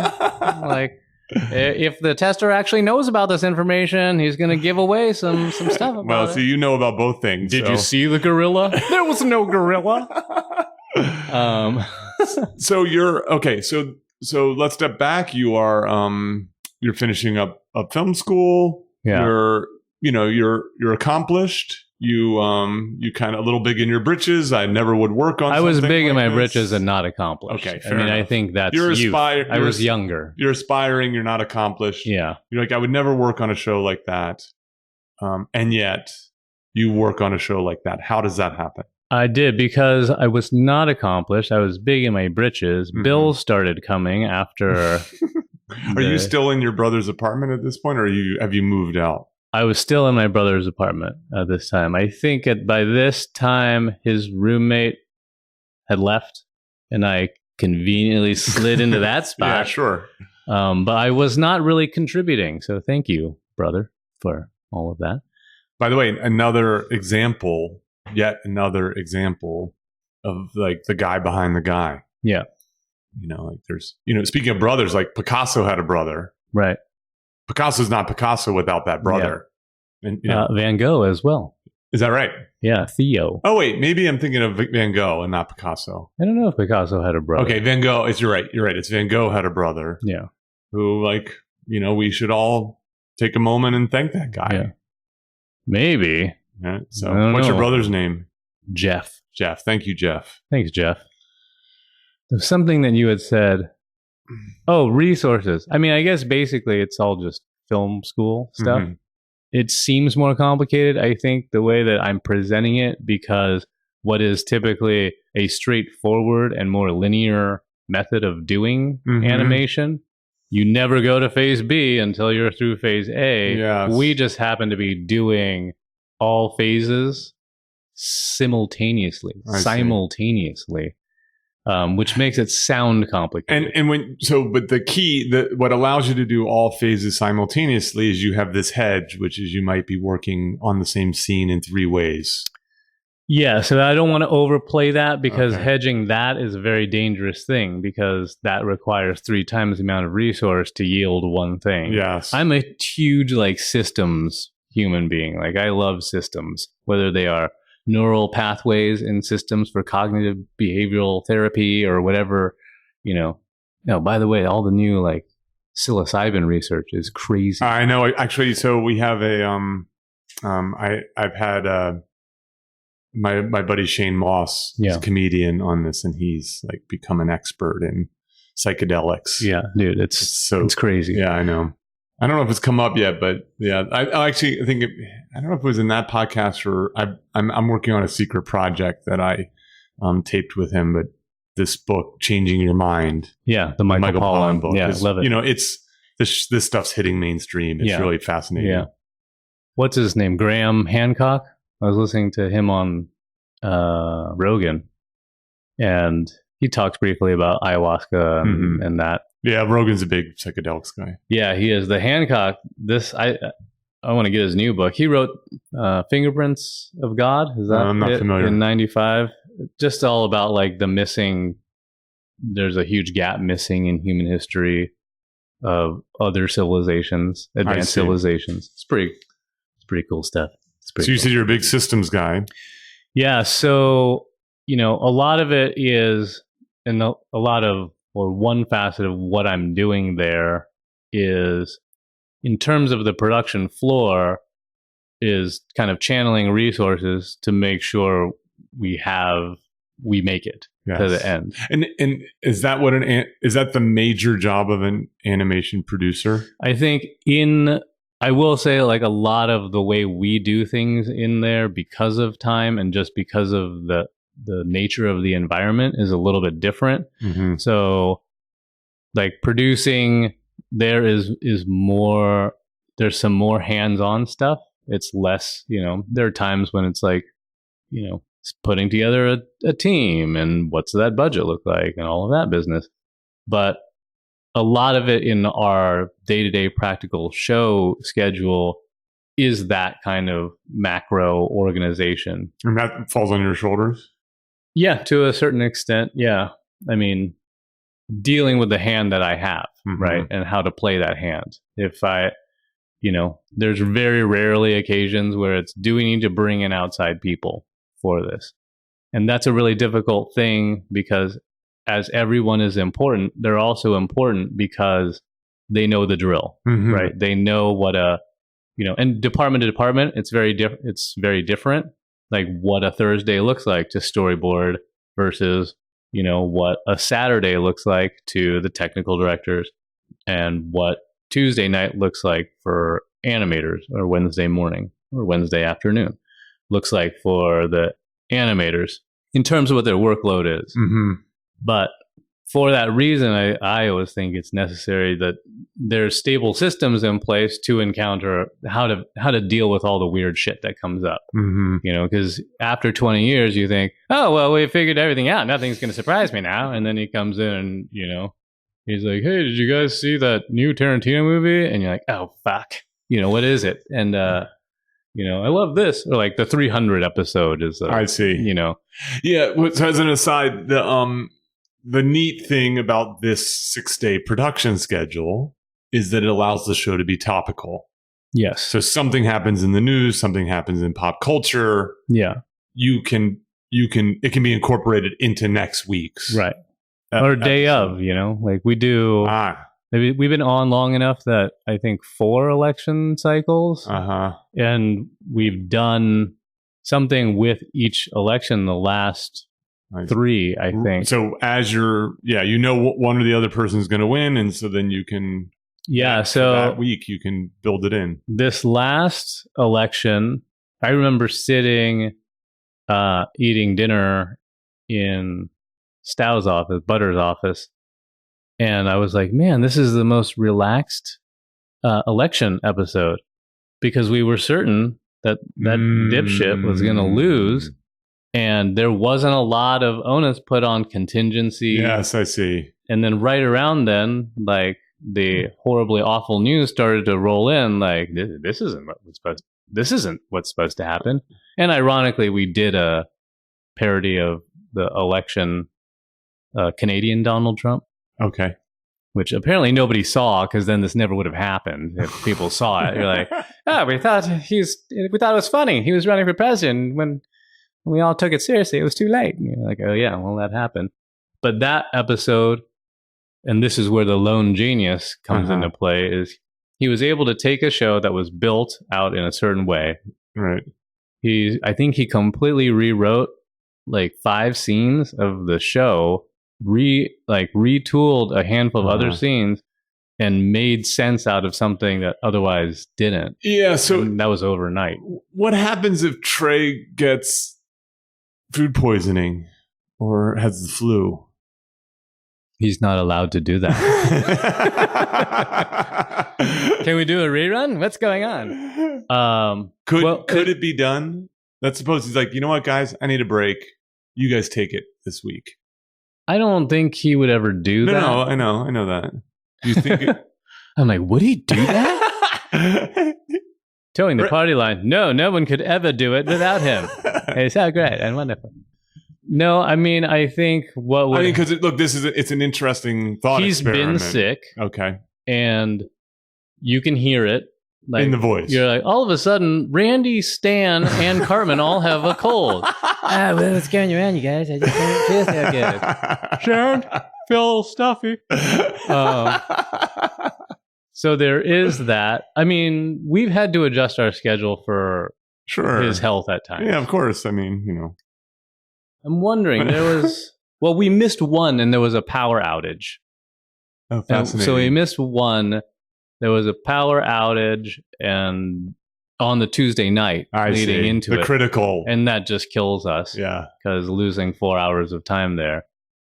If the tester actually knows about this information, he's going to give away some stuff about well, so you know about both things. Did you see the gorilla? There was no gorilla. So you're okay. So let's step back. You are you're finishing up film school. Yeah. You're accomplished. You kind of a little big in your britches. I never would work on. I was big in my this. britches and not accomplished. Okay, I mean, enough. I think that's youth. I was younger. You're aspiring. You're not accomplished. Yeah. You're like, I would never work on a show like that. And yet you work on a show like that. How does that happen? I did because I was not accomplished. I was big in my britches. Mm-hmm. Bills started coming after. Are you still in your brother's apartment at this point, or have you moved out? I was still in my brother's apartment at this time. I think by this time his roommate had left, and I conveniently slid into that spot. Yeah, sure. But I was not really contributing. So thank you, brother, for all of that. By the way, yet another example of like the guy behind the guy. Yeah. There's, speaking of brothers, like Picasso had a brother. Right. Picasso's not Picasso without that brother. Yeah. And, Van Gogh as well. Is that right? Yeah, Theo. Oh, wait, maybe I'm thinking of Van Gogh and not Picasso. I don't know if Picasso had a brother. Okay, Van Gogh, you're right. It's Van Gogh had a brother. Yeah. Who, we should all take a moment and thank that guy. Yeah. Maybe. Yeah, so what's your brother's name? Jeff. Jeff. Thank you, Jeff. Thanks, Jeff. There's something that you had said. Oh, resources. I mean, I guess basically it's all just film school stuff. Mm-hmm. It seems more complicated, I think, the way that I'm presenting it, because what is typically a straightforward and more linear method of doing animation, you never go to phase B until you're through phase A. Yes. We just happen to be doing all phases simultaneously, which makes it sound complicated. But the key, what allows you to do all phases simultaneously is you have this hedge, which is you might be working on the same scene in 3 ways. Yeah, so I don't want to overplay that, because hedging that is a very dangerous thing, because that requires 3 times the amount of resource to yield one thing. Yes. I'm a huge systems human being. I love systems, whether they are neural pathways in systems for cognitive behavioral therapy or whatever, No, by the way, all the new psilocybin research is crazy. I know, actually. So we have I've had my buddy Shane Moss, is a comedian on this, and he's become an expert in psychedelics. Yeah, dude, it's crazy. Yeah, I know. I don't know if it's come up yet, but yeah, I actually think I don't know if it was in that podcast or I'm working on a secret project that I taped with him. But this book, Changing Your Mind, the Michael Pollan book, I love it. It's this stuff's hitting mainstream. It's really fascinating. Yeah, what's his name? Graham Hancock. I was listening to him on Rogan, and he talks briefly about ayahuasca and that. Yeah, Rogan's a big psychedelics guy. Yeah, he is. The Hancock, I want to get his new book. He wrote Fingerprints of God. Is that I'm not familiar. In 95? Just all about like the missing, there's a huge gap missing in human history of other civilizations, advanced civilizations. It's pretty cool stuff. So you said you're a big systems guy. Yeah. So, a lot of it is, and one facet of what I'm doing there is, in terms of the production floor, is kind of channeling resources to make sure we make it to the end. And is that is that the major job of an animation producer? I think I will say, like, a lot of the way we do things in there, because of time and just because of the nature of the environment, is a little bit different. Mm-hmm. So, like, producing there is more, there's some more hands-on stuff. It's less, there are times when it's like, putting together a team and what's that budget look like and all of that business. But a lot of it in our day-to-day practical show schedule is that kind of macro organization. And that falls on your shoulders? Yeah, to a certain extent. Yeah. I mean, dealing with the hand that I have, right? And how to play that hand. If there's very rarely occasions where it's, do we need to bring in outside people for this? And that's a really difficult thing, because as everyone is important, they're also important because they know the drill, right? They know what and department to department, it's very different. Like what a Thursday looks like to storyboard versus, what a Saturday looks like to the technical directors, and what Tuesday night looks like for animators, or Wednesday morning or Wednesday afternoon looks like for the animators in terms of what their workload is. But for that reason, I always think it's necessary that there's stable systems in place to encounter how to deal with all the weird shit that comes up. Because after 20 years, you think, oh, well, we figured everything out. Nothing's going to surprise me now. And then he comes in and, he's like, hey, did you guys see that new Tarantino movie? And you're like, oh, fuck. What is it? And, I love this. Or like the 300 episode is, I see. Yeah. So as an aside, the neat thing about this 6-day production schedule is that it allows the show to be topical. Yes. So something happens in the news, something happens in pop culture. Yeah. It can be incorporated into next week's. Right. Or day episode. Of, like we do. Maybe we've been on long enough that I think 4 election cycles. And we've done something with each election the last 3, I think. So as one or the other person is going to win, and so then you can so that week you can build it in. This last election, I remember sitting eating dinner in Stow's office, Butter's office, and I was like, man, this is the most relaxed election episode, because we were certain that dipshit was going to lose. And there wasn't a lot of onus put on contingency. Yes, I see. And then right around then, like, the horribly awful news started to roll in. Like, this isn't what's supposed to happen. And ironically, we did a parody of the election, Canadian Donald Trump. Okay. Which apparently nobody saw, because then this never would have happened if people saw it. You're like, we thought it was funny. He was running for president when we all took it seriously. It was too late. And you're like, oh yeah, well, that happened. But that episode, and this is where the lone genius comes into play, is he was able to take a show that was built out in a certain way. Right. I think he completely rewrote like 5 scenes of the show, retooled a handful of other scenes, and made sense out of something that otherwise didn't. Yeah. So that was overnight. What happens if Trey gets food poisoning or has the flu? He's not allowed to do that. Can we do a rerun? What's going on? Could it be done? Let's suppose he's like, you know what, guys? I need a break. You guys take it this week. I don't think he would ever do that. No, I know that. Do you think? I'm like, would he do that? Towing the party line. No one could ever do it without him. It's so great and wonderful. No, I mean, I think what would... because look, it's an interesting thought experiment. He's been sick. Okay. And you can hear it. Like, in the voice. You're like, all of a sudden, Randy, Stan, and Carmen all have a cold. Well, it's going around, you guys. I just don't feel so good. Sharon, feel a little stuffy. So there is that. I mean, we've had to adjust our schedule for his health at times. Yeah, of course. I mean, I'm wondering, we missed one and there was a power outage. Oh, fascinating. So we missed one. There was a power outage and on the Tuesday night leading into the it. Critical. And that just kills us. Yeah. Because losing 4 hours of time there.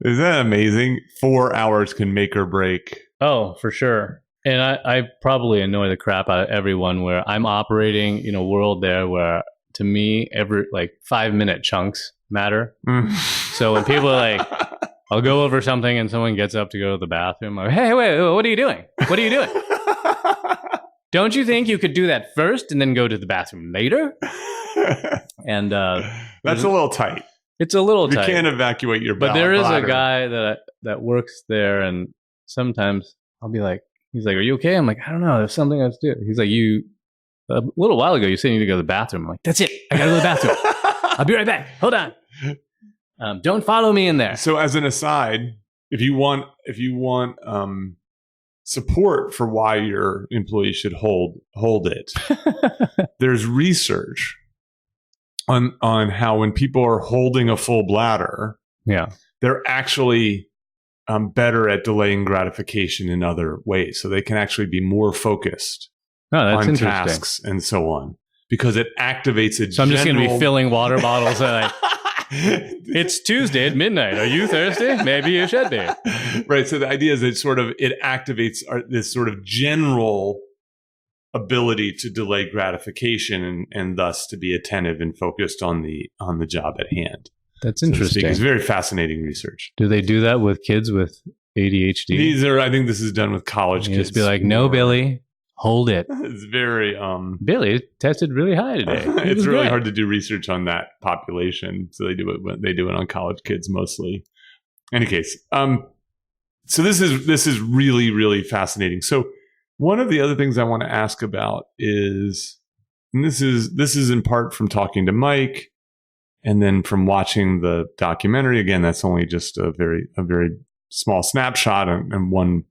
Is that amazing? 4 hours can make or break. Oh, for sure. And I probably annoy the crap out of everyone where I'm operating in a world there where, to me, every 5-minute chunks matter. So when people are like, I'll go over something and someone gets up to go to the bathroom, I'm like, hey, wait, what are you doing? What are you doing? Don't you think you could do that first and then go to the bathroom later? And that's a little tight. It's a little tight. You can't evacuate your bladder. But there is a guy that works there, and sometimes I'll be like, he's like, are you okay? I'm like, I don't know. There's something I have to do. He's like, a little while ago, you said you need to go to the bathroom. I'm like, that's it. I got to go to the bathroom. I'll be right back. Hold on. Don't follow me in there. So as an aside, if you want support for why your employees should hold it, there's research on how when people are holding a full bladder, they're actually better at delaying gratification in other ways. So they can actually be more focused on tasks and so on, because it activates a So I'm just going to be filling water bottles and it's Tuesday at midnight. Are you thirsty? Maybe you should be. Right. So the idea is that it activates this sort of general ability to delay gratification and thus to be attentive and focused on the job at hand. That's interesting. It's very fascinating research. Do they do that with kids with ADHD? I think this is done with college kids. Just be like, no, Billy, hold it. It's very Billy tested really high today. It's really hard to do research on that population, so they do it on college kids mostly. In any case, so this is really, really fascinating. So one of the other things I want to ask about is, and this is in part from talking to Mike, and then from watching the documentary. Again, that's only just a very small snapshot in one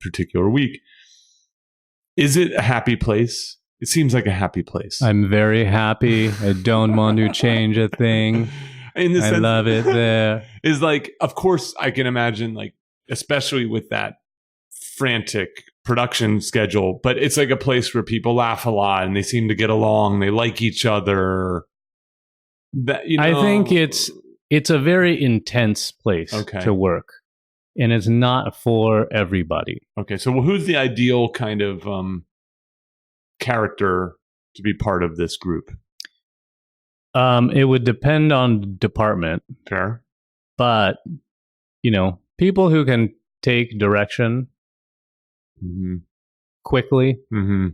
particular week. Is it a happy place? It seems like a happy place. I'm very happy. I don't want to change a thing. I love it there. Is like, of course, I can imagine, like, especially with that frantic production schedule, but it's like a place where people laugh a lot and they seem to get along. They like each other. I think it's a very intense place to work, and it's not for everybody. Okay, so who's the ideal kind of character to be part of this group? It would depend on department. Fair. But, people who can take direction quickly. Mm-hmm.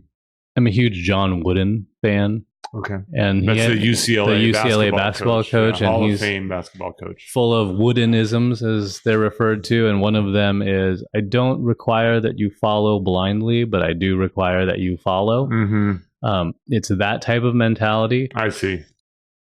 I'm a huge John Wooden fan. Okay. And that's the UCLA basketball coach. Yeah, and Hall he's of Fame basketball coach. Full of Woodenisms, as they're referred to. And one of them is, I don't require that you follow blindly, but I do require that you follow. Mm-hmm. It's that type of mentality. I see.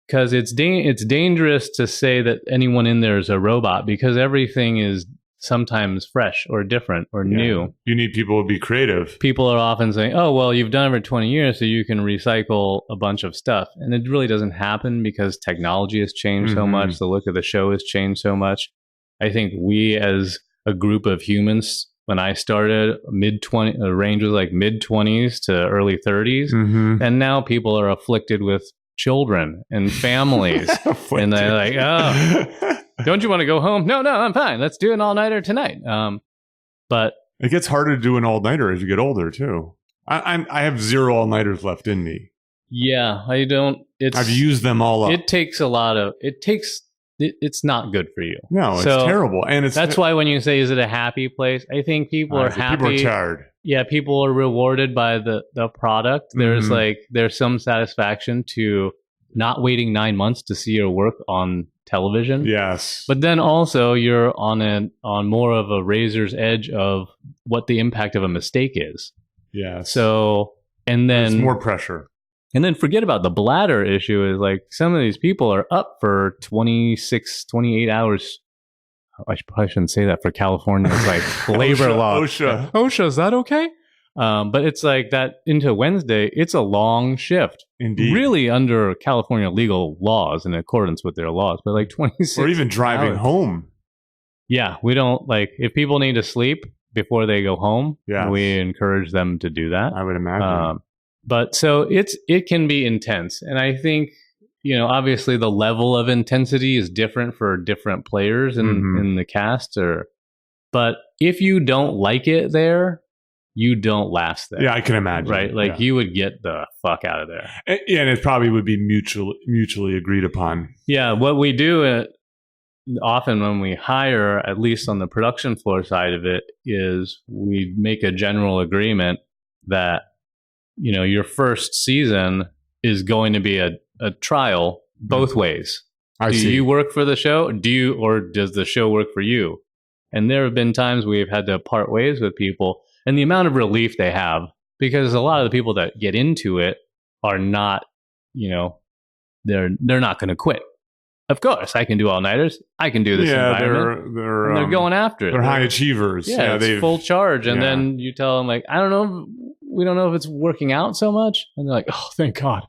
Because it's dangerous to say that anyone in there is a robot, because everything is sometimes fresh or different or new. You need people to be creative. People are often saying, oh, well, you've done it for 20 years, so you can recycle a bunch of stuff. And it really doesn't happen because technology has changed so much. The look of the show has changed so much. I think we as a group of humans, when I started, the range was like mid-20s to early 30s. And now people are afflicted with children and families. And they're like, oh, don't you want to go home? No, I'm fine. Let's do an all-nighter tonight. But it gets harder to do an all-nighter as you get older too. I have 0 all-nighters left in me. Yeah, I don't. I've used them all up. It takes it's not good for you. No, it's terrible. And that's why when you say, is it a happy place? I think people are happy. People are tired. Yeah, people are rewarded by the product. There's some satisfaction to not waiting 9 months to see your work on television. Yes. But then also you're on more of a razor's edge of what the impact of a mistake is. Yeah. So, and then there's more pressure. And then forget about the bladder issue. Is like some of these people are up for 26, 28 hours. I probably shouldn't say that for California. It's like labor law. OSHA, is that okay? But it's like that into Wednesday. It's a long shift. Indeed. Really under California legal laws in accordance with their laws. But like 26 or even driving hours. home. Yeah, we don't like if people need to sleep before they go home. Yeah, we encourage them to do that. I would imagine. But so it can be intense. And I think, obviously the level of intensity is different for different players in the cast. But if you don't like it there, you don't last there. Yeah, I can imagine. Right? Like you would get the fuck out of there. And it probably would be mutually agreed upon. Yeah, what we do often when we hire, at least on the production floor side of it, is we make a general agreement that your first season is going to be a trial both ways. Do you work for the show? Or does the show work for you? And there have been times we've had to part ways with people, and the amount of relief they have, because a lot of the people that get into it are not, they're not going to quit. Of course, I can do all-nighters. I can do this environment. They're going after it. They're high achievers. Yeah, it's full charge. And then you tell them, like, I don't know, we don't know if it's working out so much. And they're like, oh, thank God.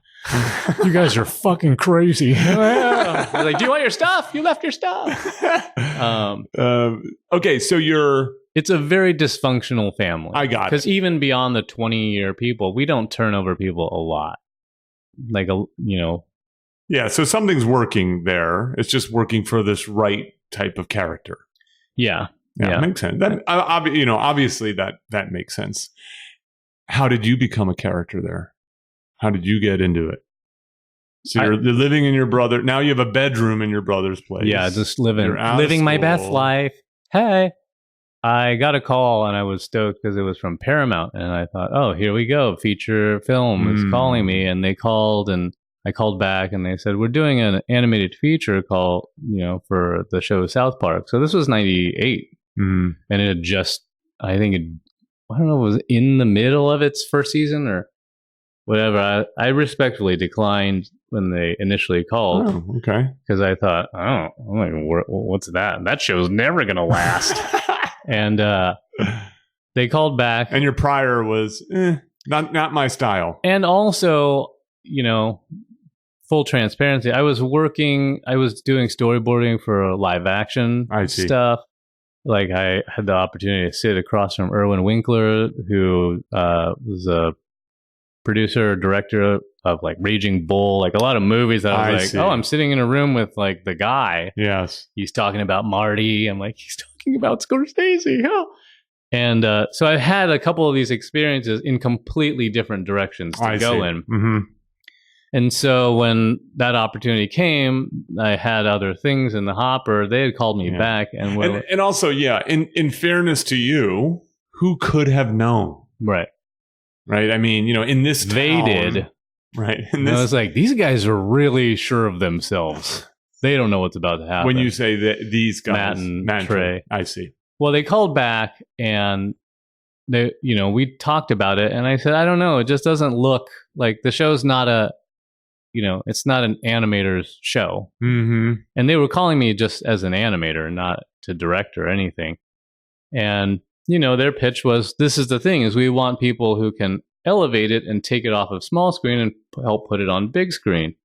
You guys are fucking crazy. They're like, do you want your stuff? You left your stuff. Okay, so it's a very dysfunctional family. I got it. Because even beyond the 20-year people, we don't turn over people a lot. Like, Yeah, so something's working there. It's just working for this right type of character. Yeah. Makes sense. That, obviously that makes sense. How did you become a character there? How did you get into it? So you're living in your brother. Now you have a bedroom in your brother's place. Yeah, just living my best life. Hey, I got a call and I was stoked because it was from Paramount, and I thought, oh, here we go, feature film is calling me, and they called and. I called back and they said, we're doing an animated feature called, for the show South Park. So this was 98. And it had just, I don't know, it was in the middle of its first season or whatever. I respectfully declined when they initially called. Oh, okay. Because I thought, I'm like, what's that? That show's never going to last. And they called back. And your prior was, not my style. And also, full transparency, I was doing storyboarding for live action stuff. Like I had the opportunity to sit across from Irwin Winkler, who was a producer, director of like Raging Bull, like a lot of movies that I was I'm sitting in a room with like the guy. Yes. He's talking about Marty. I'm like, he's talking about Scorsese. Huh? And so I had a couple of these experiences in completely different directions to go in. Mm-hmm. And so when that opportunity came, I had other things in the hopper. They had called me back. And also, in fairness to you, who could have known? Right. Right. I mean, in this town, they did. Right. And I was like, these guys are really sure of themselves. They don't know what's about to happen. When you say that these guys, Matt and Trey. I see. Well, they called back and we talked about it. And I said, I don't know. It just doesn't look like the show's not it's not an animator's show. Mm-hmm. And they were calling me just as an animator, not to direct or anything. And, their pitch was, this is the thing, is we want people who can elevate it and take it off of small screen and help put it on big screen.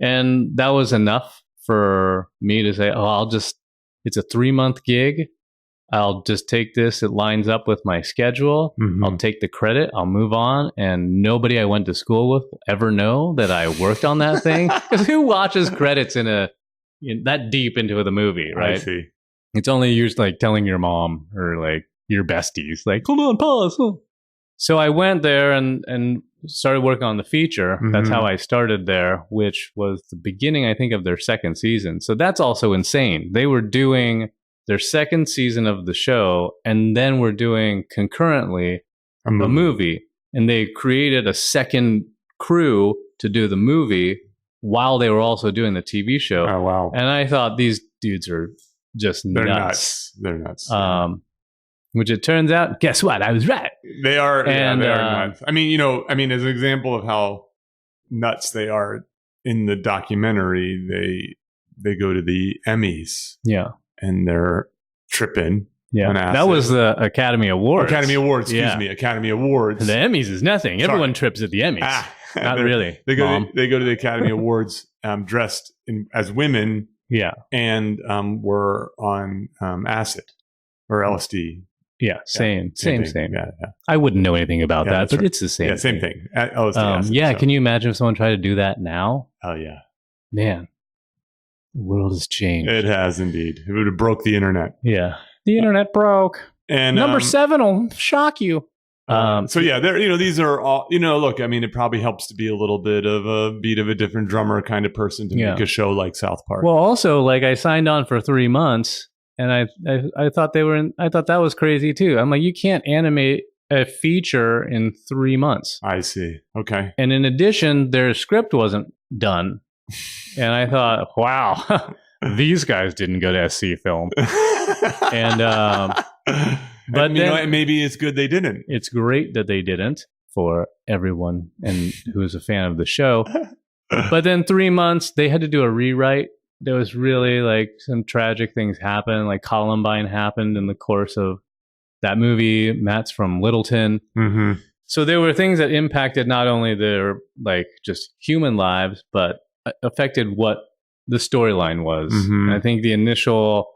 And that was enough for me to say, it's a 3-month gig. I'll just take this. It lines up with my schedule. Mm-hmm. I'll take the credit. I'll move on. And nobody I went to school with will ever know that I worked on that thing. Because who watches credits that deep into the movie, right? I see. It's only used like telling your mom or like your besties, like, hold on, pause. So I went there and started working on the feature. Mm-hmm. That's how I started there, which was the beginning, I think, of their second season. So that's also insane. They were doing their second season of the show, and then we're doing concurrently a movie. And they created a second crew to do the movie while they were also doing the TV show. Oh, wow. And I thought these dudes are just nuts. They're nuts. Which it turns out, guess what? I was right. They are, they are nuts. I mean, as an example of how nuts they are in the documentary, they go to the Emmys. Yeah. And they're tripping. Yeah. That was the Academy Awards. Academy Awards. The Academy Awards. The Emmys is nothing. Sorry. Everyone trips at the Emmys. Not really. They go to the Academy Awards dressed as women. Yeah. And were on acid or LSD. Yeah, same. Yeah. I wouldn't know anything about that, but right. it's the same. Yeah, same thing. LSD acid, Can you imagine if someone tried to do that now? Oh, yeah. Man, the world has changed. It has indeed. It would have broke the internet. Yeah. The internet broke. And number 7 will shock you. These are all, look, I mean, it probably helps to be a little bit of a beat of a different drummer kind of person to make a show like South Park. Well, also, I signed on for 3 months. And I thought I thought that was crazy too. I'm like, you can't animate a feature in 3 months. I see. Okay. And in addition, their script wasn't done. And I thought, wow, these guys didn't go to SC Film. And but then, maybe it's good they didn't. It's great that they didn't for everyone and who's a fan of the show. But then 3 months, they had to do a rewrite. There was really some tragic things happened, like Columbine happened in the course of that movie. Matt's from Littleton. Mm-hmm. So there were things that impacted not only their just human lives, but affected what the storyline was. Mm-hmm. And I think the initial,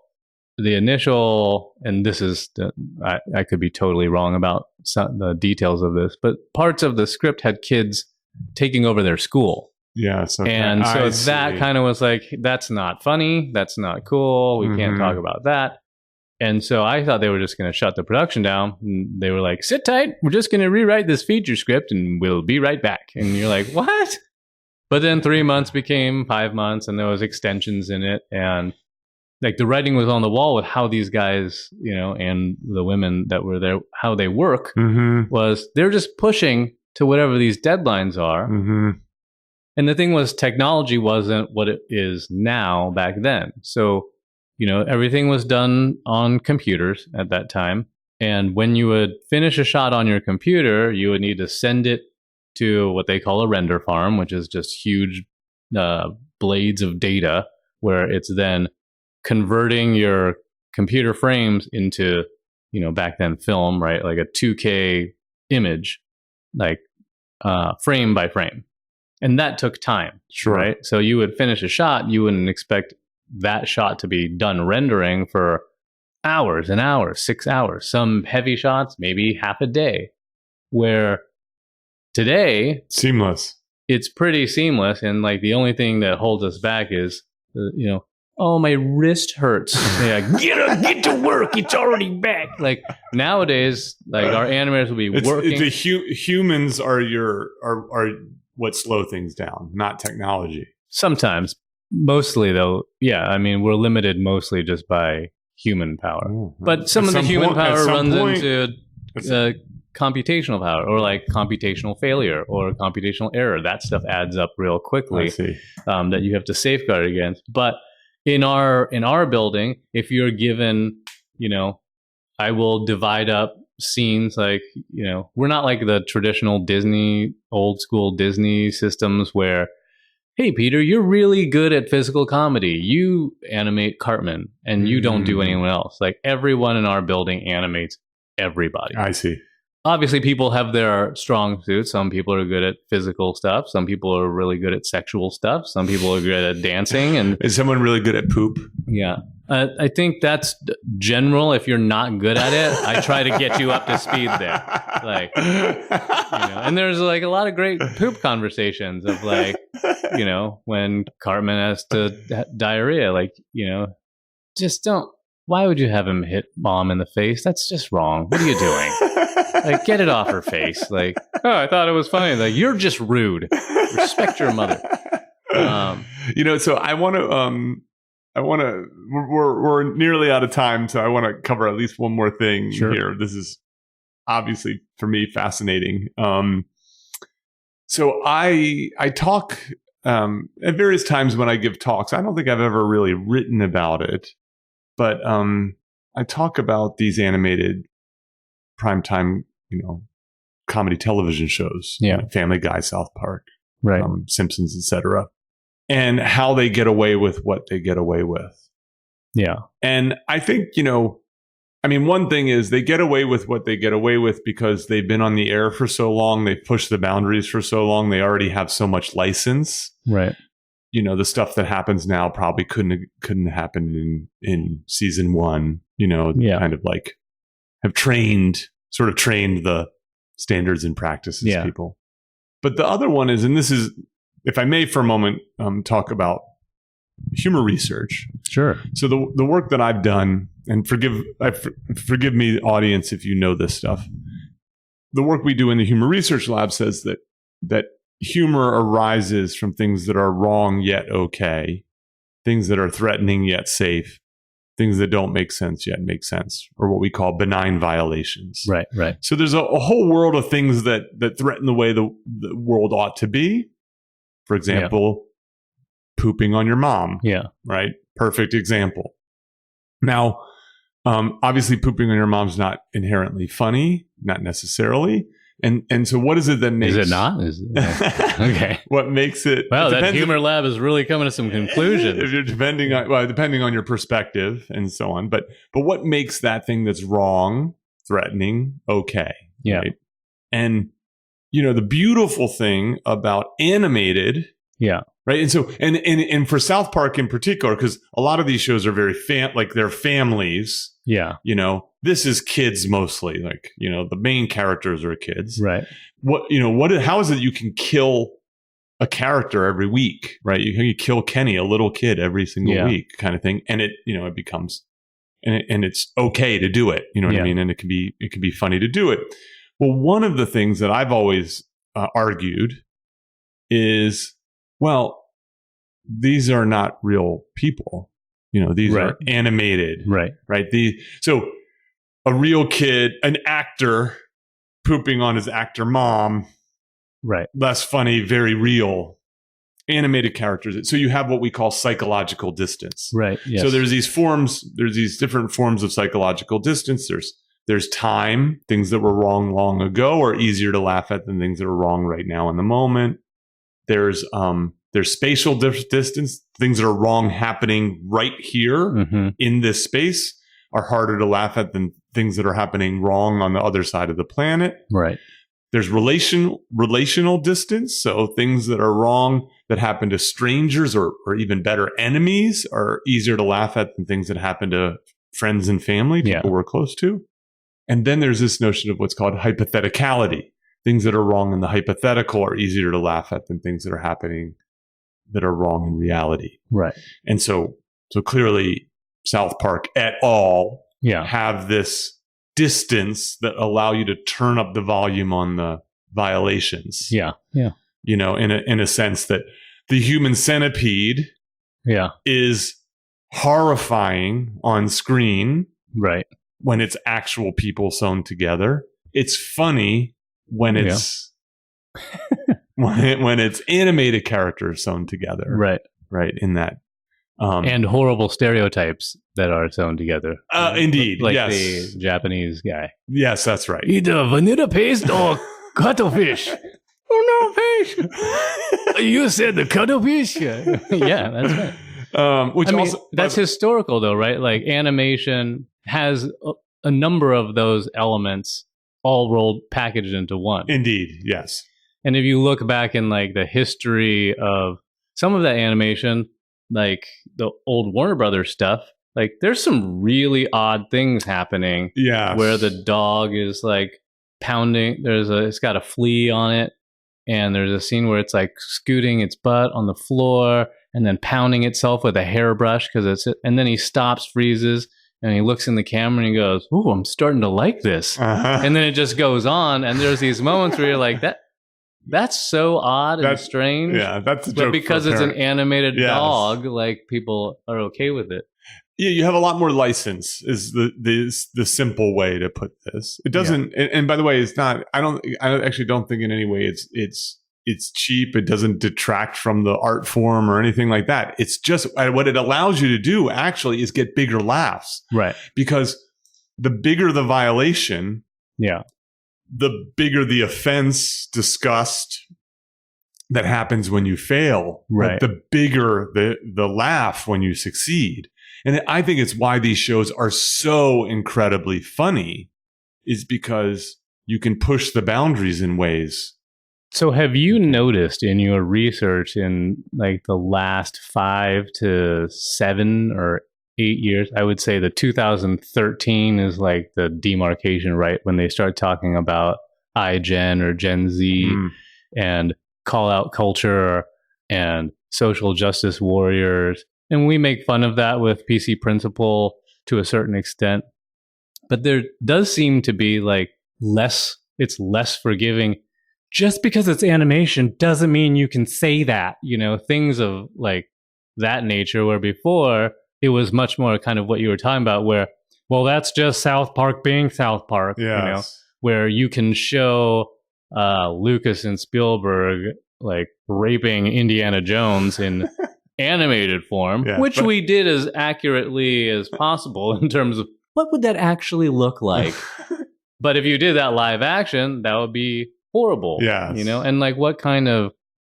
and this is, I could be totally wrong about the details of this, but parts of the script had kids taking over their school. Yes. Okay. And so that kind of was that's not funny. That's not cool. We can't talk about that. And so I thought they were just going to shut the production down. And they were like, sit tight. We're just going to rewrite this feature script and we'll be right back. And you're like, what? But then 3 months became 5 months and there was extensions in it. And the writing was on the wall with how these guys, and the women that were there, how they work was they're just pushing to whatever these deadlines are. Mm-hmm. And the thing was, technology wasn't what it is now back then. So, everything was done on computers at that time. And when you would finish a shot on your computer, you would need to send it to what they call a render farm, which is just huge blades of data, where it's then converting your computer frames into, back then film, right? Like a 2K image, frame by frame. And that took time, sure. Right? So you would finish a shot, you wouldn't expect that shot to be done rendering for hours and hours, 6 hours. Some heavy shots, maybe half a day. Where today, seamless. It's pretty seamless, and the only thing that holds us back is, oh, my wrist hurts. Get to work. It's already back. Nowadays, our animators will be working. Humans are what slow things down, not technology. Sometimes. Mostly, though, we're limited mostly just by human power. But some of the human power runs into computational power or computational failure or computational error. That stuff adds up real quickly that you have to safeguard against. But in our building, if you're given, I will divide up scenes we're not like the traditional Disney, old school Disney systems where, hey, Peter, you're really good at physical comedy. You animate Cartman and you don't do anyone else. Everyone in our building animates everybody. I see. Obviously, people have their strong suits. Some people are good at physical stuff. Some people are really good at sexual stuff. Some people are good at dancing. And is someone really good at poop? Yeah. I think that's general. If you're not good at it, I try to get you up to speed there. And there's a lot of great poop conversations of when Cartman has diarrhea, just don't. Why would you have him hit Mom in the face? That's just wrong. What are you doing? Like, get it off her face. Like, oh, I thought it was funny. Like, you're just rude. Respect your mother. So I want to, we're nearly out of time. So I want to cover at least one more thing here. This is obviously for me fascinating. So I talk, at various times when I give talks. I don't think I've ever really written about it, but, I talk about these animated primetime, comedy television shows. Yeah. Family Guy, South Park, Right. Simpsons, etc., and how they get away with what they get away with. Yeah. And I think, one thing is they get away with what they get away with because they've been on the air for so long. They've pushed the boundaries for so long. They already have so much license. Right. The stuff that happens now probably couldn't happen in season one, kind of like have trained the standards and practices people. But the other one is, and this is, if I may for a moment, talk about humor research. Sure. So the work that I've done, and forgive me, audience, if you know this stuff, the work we do in the humor research lab says that humor arises from things that are wrong yet okay, things that are threatening yet safe, things that don't make sense yet make sense, or what we call benign violations. Right. So there's a whole world of things that threaten the way the world ought to be. For example, pooping on your mom. Yeah. Right? Perfect example. Now, obviously pooping on your mom's not inherently funny, not necessarily. And so what is it that makes... Is it not? Okay. What makes it... Wow, that humor lab is really coming to some conclusions. If you're depending on your perspective and so on. But what makes that thing that's wrong, threatening, okay? Yeah. Right? And, the beautiful thing about animated... Yeah. Right. And so, and for South Park in particular, because a lot of these shows are very they're families. Yeah. This is kids mostly. Like, the main characters are kids. Right. How is it you can kill a character every week? Right. You kill Kenny, a little kid, every single week, kind of thing. And it becomes, and it's okay to do it. You know what I mean? And it can be funny to do it. Well, one of the things that I've always argued is, well, these are not real people. These are animated. Right. So a real kid, an actor pooping on his actor mom. Right. Less funny, very real. Animated characters. So you have what we call psychological distance. Right. Yes. So there's these different forms of psychological distance. There's time. Things that were wrong long ago are easier to laugh at than things that are wrong right now in the moment. There's spatial distance. Things that are wrong happening right here in this space are harder to laugh at than things that are happening wrong on the other side of the planet. Right. There's relational distance. So things that are wrong that happen to strangers or even better, enemies are easier to laugh at than things that happen to friends and family, people we're close to. And then there's this notion of what's called hypotheticality. Things that are wrong in the hypothetical are easier to laugh at than things that are happening that are wrong in reality. Right. And so clearly South Park et al. Have this distance that allow you to turn up the volume on the violations. Yeah. Yeah. In a sense that the human centipede is horrifying on screen. Right. When it's actual people sewn together. It's funny when it's when it's animated characters sewn together. Right. In that. And horrible stereotypes that are sewn together. Indeed. Like yes. the Japanese guy. Yes, that's right. Either vanilla paste or cuttlefish. Oh, no, fish. You said the cuttlefish. Yeah, that's right. That's historical, though, right? Like animation has a number of those elements all packaged into one. Indeed, yes. And if you look back in like the history of some of that animation, like the old Warner Brothers stuff, like there's some really odd things happening. Yeah. Where the dog is like pounding, it's got a flea on it, and there's a scene where it's like scooting its butt on the floor and then pounding itself with a hairbrush and then he stops, freezes, and he looks in the camera and he goes, "Ooh, I'm starting to like this." Uh-huh. And then it just goes on, and there's these moments where you're like, that's so odd and strange. Yeah, that's a joke. But because it's an animated Yes. dog, like, people are okay with it. Yeah, you have a lot more license is the simple way to put this. It doesn't, and by the way, it's not. I actually don't think in any way it's cheap. It doesn't detract from the art form or anything like that. It's just what it allows you to do actually is get bigger laughs, Right? Because the bigger the violation, the bigger the offense, disgust that happens when you fail, right? But the bigger the laugh when you succeed. And I think it's why these shows are so incredibly funny, is because you can push the boundaries in ways. So have you noticed in your research in like the last 5 to 7 or 8 years, I would say the 2013 is like the demarcation, right? When they start talking about iGen or Gen Z and call out culture and social justice warriors. And we make fun of that with PC Principle to a certain extent. But there does seem to be like it's less forgiving. Just because it's animation doesn't mean you can say that, things of like that nature, where before it was much more kind of what you were talking about, where, well, that's just South Park being South Park, where you can show Lucas and Spielberg like raping Indiana Jones in animated form, which we did as accurately as possible in terms of what would that actually look like. But if you did that live action, that would be horrible. And like, what kind of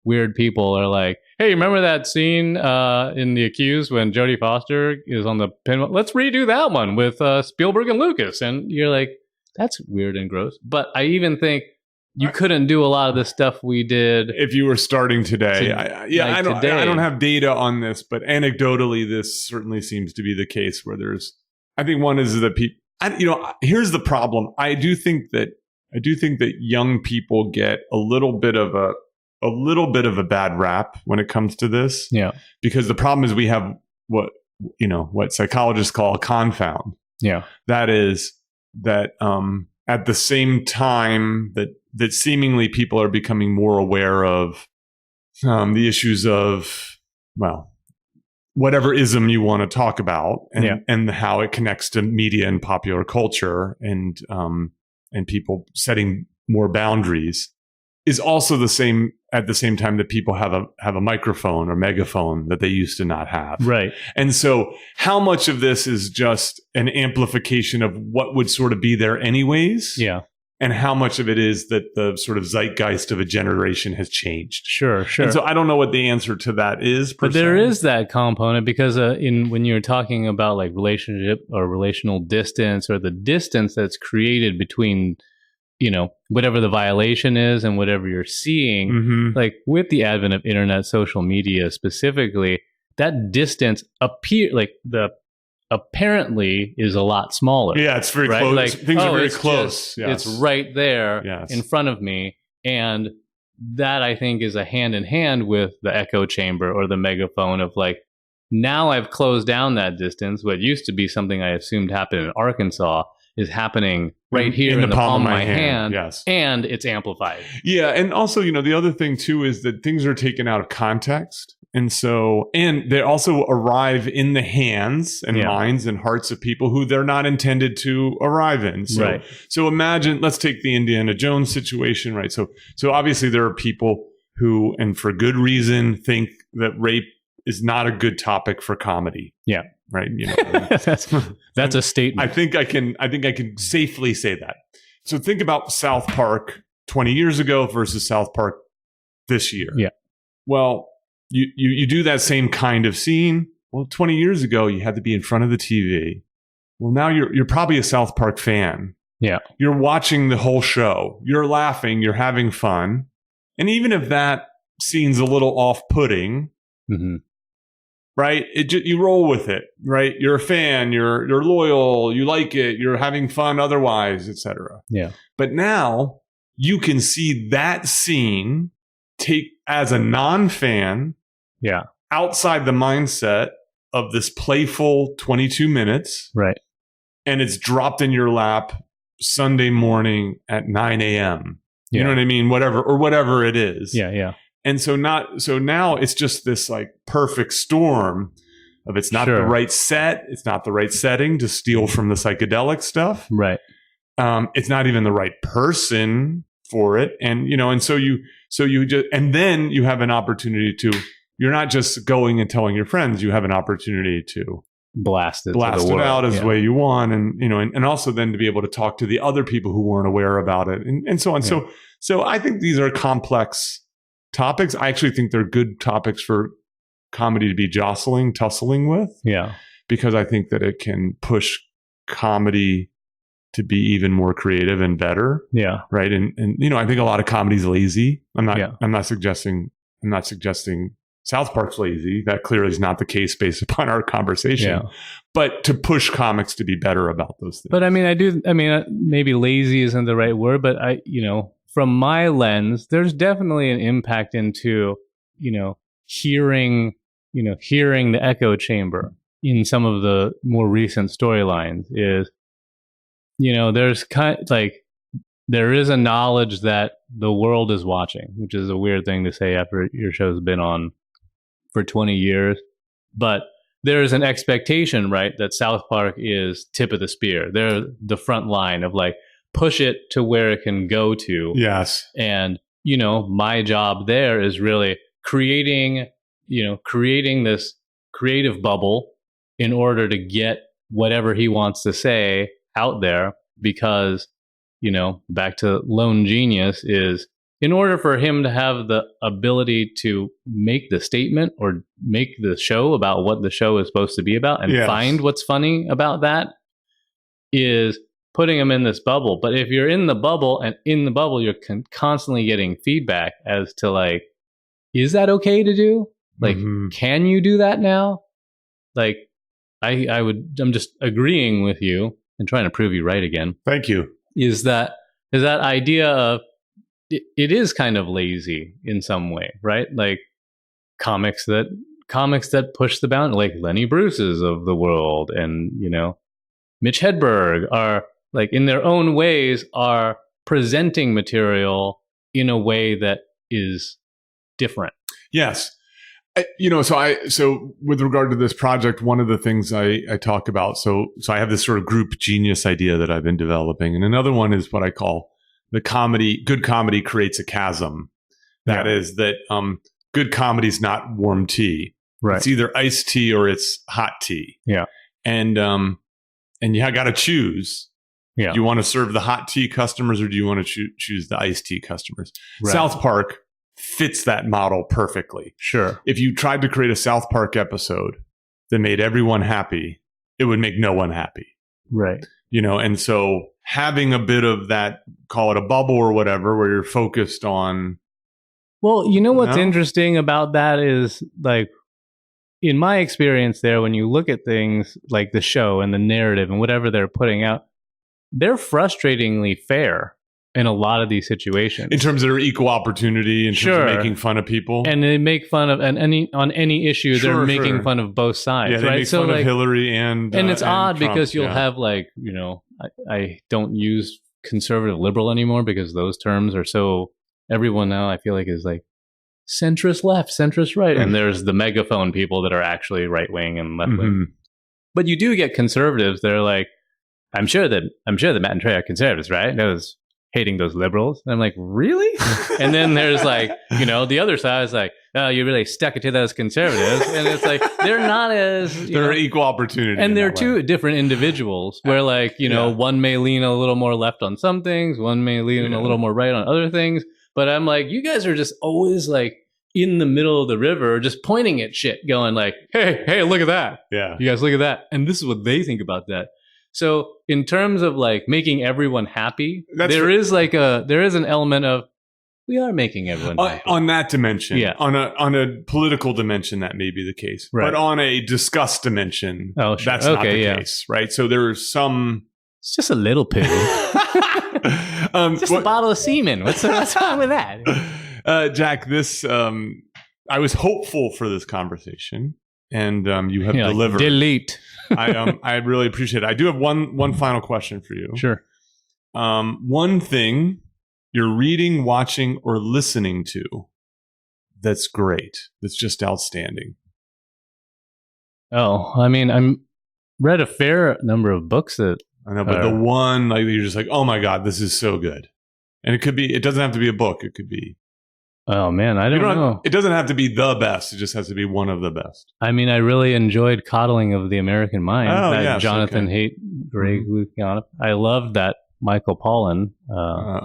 weird people are like, hey, remember that scene in The Accused when Jodie Foster is on the pin? Let's redo that one with Spielberg and Lucas. And you're like, that's weird and gross. But I even think you couldn't do a lot of the stuff we did if you were starting today. I don't have data on this, but anecdotally, this certainly seems to be the case. Where I think one is that people. Here's the problem. I do think that young people get a little bit of a bad rap when it comes to this. Yeah, because the problem is we have what psychologists call a confound. Yeah, that is that at the same time that seemingly people are becoming more aware of the issues of, well, whatever ism you want to talk about, and how it connects to media and popular culture, and people setting more boundaries, is also the same at the same time that people have a microphone or megaphone that they used to not have. Right. And so how much of this is just an amplification of what would sort of be there anyways? Yeah. And how much of it is that the sort of zeitgeist of a generation has changed? Sure. And so I don't know what the answer to that is. But there is that component, because when you're talking about like relationship or relational distance, or the distance that's created between, whatever the violation is and whatever you're seeing, like with the advent of internet, social media specifically, that distance apparently is a lot smaller. Yeah, it's very close. Like, things are very close. It's right there in front of me. And that, I think, is a hand in hand with the echo chamber or the megaphone of like, now I've closed down that distance. What used to be something I assumed happened in Arkansas is happening right here in the palm of my hand. Yes. And it's amplified. Yeah. And also, the other thing too is that things are taken out of context. And they also arrive in the hands and minds and hearts of people who they're not intended to arrive in. So imagine, let's take the Indiana Jones situation, right? So obviously there are people who, and for good reason, think that rape is not a good topic for comedy. Yeah. Right. That's a statement. I think I can safely say that. So think about South Park 20 years ago versus South Park this year. Yeah. Well, you do that same kind of scene. Well, 20 years ago, you had to be in front of the TV. Well, now you're probably a South Park fan. Yeah. You're watching the whole show. You're laughing. You're having fun. And even if that scene's a little off-putting, right? You roll with it, right? You're a fan. You're loyal. You like it. You're having fun otherwise, etc. Yeah. But now you can see that scene as a non-fan. Yeah. Outside the mindset of this playful 22 minutes. Right. and it's dropped in your lap Sunday morning at 9 a.m. You know what I mean? Whatever it is. Yeah. And so now it's just this like perfect storm of it's not the right set. It's not the right setting to steal from the psychedelic stuff. Right. It's not even the right person for it. And, and so you just, and then you have an opportunity to, you're not just going and telling your friends, you have an opportunity to blast it out as the way you want. And, and also then to be able to talk to the other people who weren't aware about it and so on. Yeah. So I think these are complex topics. I actually think they're good topics for comedy to be tussling with. Yeah. Because I think that it can push comedy to be even more creative and better. Yeah. Right. And I think a lot of comedy's lazy. I'm not suggesting South Park's lazy. That clearly is not the case based upon our conversation. Yeah. But to push comics to be better about those things. But maybe lazy isn't the right word, but from my lens, there's definitely an impact into, hearing the echo chamber in some of the more recent storylines is, there's there is a knowledge that the world is watching, which is a weird thing to say after your show's been on for 20 years. But there is an expectation, right, that South Park is tip of the spear. They're the front line of push it to where it can go to. Yes. And, my job there is really creating this creative bubble in order to get whatever he wants to say out there, because, back to Lone Genius is, in order for him to have the ability to make the statement or make the show about what the show is supposed to be about and find what's funny about that, is putting him in this bubble. But if you're in the bubble, and in the bubble you're constantly getting feedback as to is that okay to do? Can you do that now? I'm just agreeing with you and trying to prove you right again. Thank you. Is that idea of it is kind of lazy in some way, right? Comics that push the boundary, like Lenny Bruce's of the world, and Mitch Hedberg are in their own ways are presenting material in a way that is different. Yes. So with regard to this project, one of the things I talk about, so I have this sort of group genius idea that I've been developing. And another one is what I call good comedy creates a chasm. That is that good comedy is not warm tea. Right. It's either iced tea or it's hot tea. Yeah. And you got to choose. Yeah. Do you want to serve the hot tea customers or do you want to choose the iced tea customers? Right. South Park fits that model perfectly. Sure. If you tried to create a South Park episode that made everyone happy, it would make no one happy. Right. And so having a bit of that, call it a bubble or whatever, where you're focused on. Well, what's interesting about that is in my experience there, when you look at things like the show and the narrative and whatever they're putting out, they're frustratingly fair in a lot of these situations. In terms of their equal opportunity, in terms of making fun of people. And they make fun of, and on any issue, they're making fun of both sides. Yeah, they right? make fun of Hillary and it's odd Trump, because you'll have I don't use conservative liberal anymore because those terms are so, everyone now I feel is centrist left, centrist right. And there's the megaphone people that are actually right wing and left wing. Mm-hmm. But you do get conservatives. They're I'm sure that Matt and Trey are conservatives, right? Those hating those liberals. And I'm really? And then there's the other side is oh, you really stuck it to those conservatives. And it's they're not as they're equal opportunity. And they're two different individuals where one may lean a little more left on some things, one may lean a little more right on other things. But I'm you guys are just always in the middle of the river, just pointing at shit, going hey, look at that. Yeah. You guys look at that. And this is what they think about that. So in terms of making everyone happy, there is an element of we are making everyone happy. On that dimension. Yeah. On a political dimension, that may be the case. Right. But on a disgust dimension, that's not the case. Right. So there's some. It's just a little poo. Just a bottle of semen. What's wrong with that? Jack, this I was hopeful for this conversation, and you have delivered. Delete. I really appreciate it. I do have one final question for you. Sure. One thing you're reading, watching, or listening to that's great, that's just outstanding. Oh, I mean, I'm read a fair number of books that I know, but the one like you're just like, oh my God, this is so good. And it doesn't have to be a book. It could be. Oh man, I don't know. It doesn't have to be the best. It just has to be one of the best. I mean, I really enjoyed Coddling of the American Mind. Oh, that yes, Jonathan okay. Haidt, Greg Lukianoff. I loved that Michael Pollan.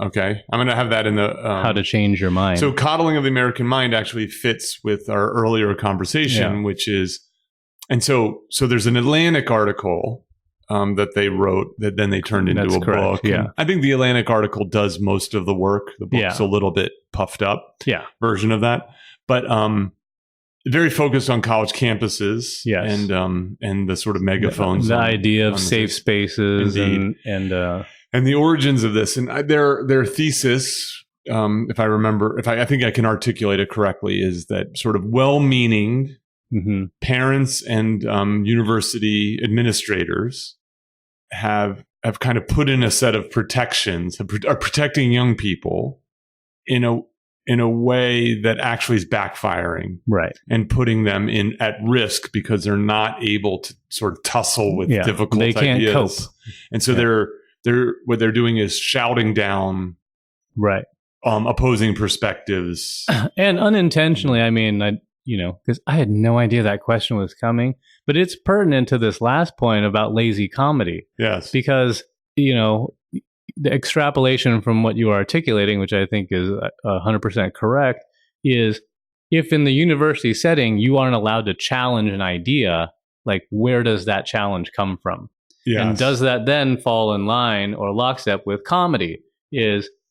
Okay, I'm going to have that in the How to Change Your Mind. So, Coddling of the American Mind actually fits with our earlier conversation, which is, and so there's an Atlantic article that they wrote that then they turned into a book. Yeah, and I think the Atlantic article does most of the work. The book's a little bit puffed up version of that, but very focused on college campuses. Yes. And the sort of megaphones. The idea of safe spaces and the origins of this, and their thesis, if I remember, I think I can articulate it correctly, is that sort of well-meaning parents and university administrators have kind of put in a set of protections, are protecting young people in a way that actually is backfiring, right, and putting them at risk because they're not able to sort of tussle with difficult ideas. They can't cope, and so what they're doing is shouting down opposing perspectives, and unintentionally. I mean, because I had no idea that question was coming, but it's pertinent to this last point about lazy comedy. Yes, because the extrapolation from what you are articulating, which I think is 100% correct, is if in the university setting you aren't allowed to challenge an idea, like where does that challenge come from? Yes. And does that then fall in line or lockstep with comedy?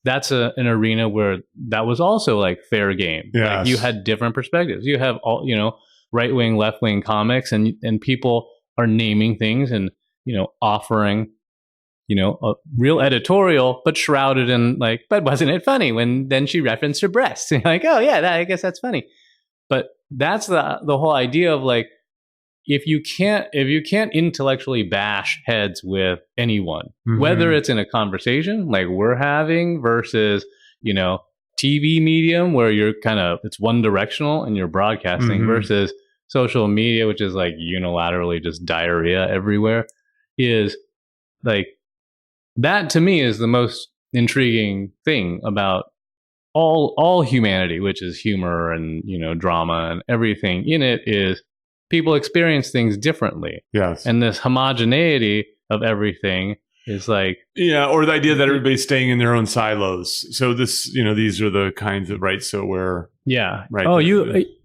That's an arena where that was also like fair game. Yes. Like you had different perspectives. You have all, right wing, left wing comics, and people are naming things and offering a real editorial, but shrouded in like, but wasn't it funny when then she referenced her breasts? And like, oh yeah, I guess that's funny. But that's the whole idea of like, if you can't intellectually bash heads with anyone, whether it's in a conversation like we're having versus, TV medium where you're it's one directional and you're broadcasting versus social media, which is like unilaterally just diarrhea everywhere, is like, that to me is the most intriguing thing about all humanity, which is humor and, drama, and everything in it is people experience things differently. Yes. And this homogeneity of everything is like... Yeah, or the idea that everybody's staying in their own silos. So this, these are the kinds of, right, so where... Yeah. Right. Oh,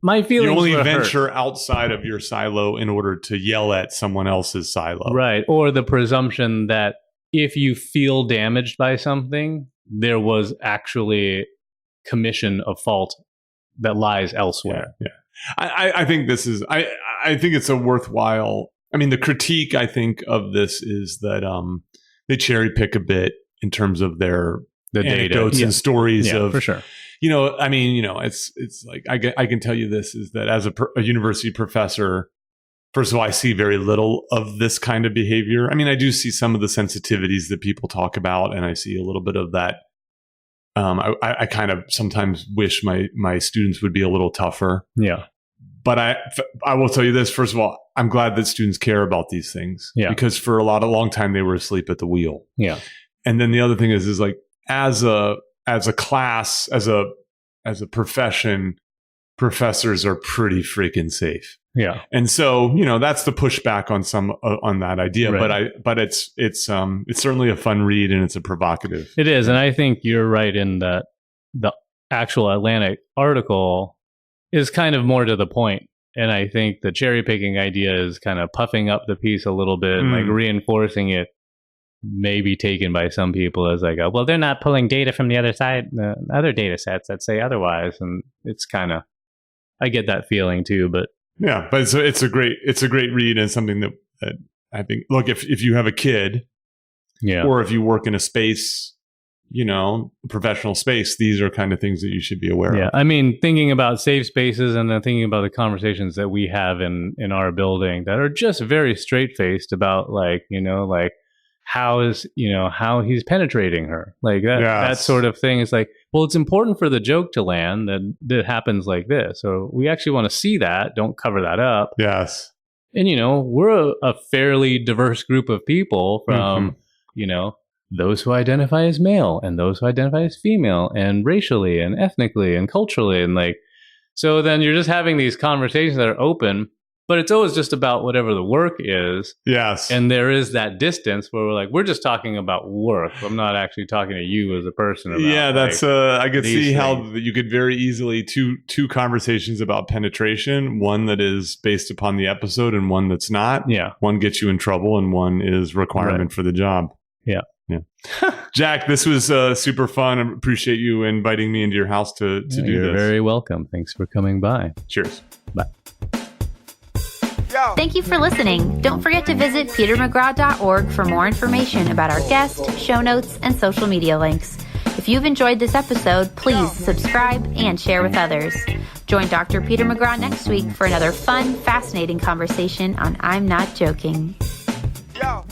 my feelings you only were venture hurt. outside of your silo in order to yell at someone else's silo. Right. Or the presumption that if you feel damaged by something, there was actually commission of fault that lies elsewhere. Yeah. I think this is... I think it's a worthwhile... I mean, the critique, I think, of this is that they cherry pick a bit in terms of the anecdotes and stories of... for sure. It's like, I can tell you this, is that as a university professor, first of all, I see very little of this kind of behavior. I mean, I do see some of the sensitivities that people talk about, and I see a little bit of that. I kind of sometimes wish my students would be a little tougher. Yeah. But I will tell you this, first of all, I'm glad that students care about these things. Yeah. Because for a long time, they were asleep at the wheel. Yeah. And then the other thing is like, as a class, as a profession, professors are pretty freaking safe. Yeah. And so, that's the pushback on that idea. Right. But it's certainly a fun read, and it's a provocative. It is. And I think you're right in that the actual Atlantic article is kind of more to the point. And I think the cherry picking idea is kind of puffing up the piece a little bit, like reinforcing it, may be taken by some people as like, well, they're not pulling data from the other side, other data sets that say otherwise. And it's kind of, I get that feeling too, but yeah, but it's a great read, and something that I think, look, if you have a kid, yeah, or if you work in a space professional space, these are kind of things that you should be aware of. Yeah, I mean, thinking about safe spaces and then thinking about the conversations that we have in our building that are just very straight-faced about how he's penetrating her, like that. Yes. That sort of thing is like, well, it's important for the joke to land that happens like this. So we actually want to see that. Don't cover that up. Yes. And we're a fairly diverse group of people from those who identify as male and those who identify as female, and racially and ethnically and culturally, and so then you're just having these conversations that are open. But it's always just about whatever the work is. Yes. And there is that distance where we're just talking about work. I'm not actually talking to you as a person about. Yeah, that's I could see how things. you could very easily two conversations about penetration, one that is based upon the episode and one that's not. Yeah. One gets you in trouble and one is requirement for the job. Yeah. Yeah. Jack, this was super fun. I appreciate you inviting me into your house to do You're this. very welcome. Thanks for coming by. Cheers. Bye. Thank you for listening. Don't forget to visit petermcgraw.org for more information about our guest, show notes, and social media links. If you've enjoyed this episode, please subscribe and share with others. Join Dr. Peter McGraw next week for another fun, fascinating conversation on I'm Not Joking. Yo.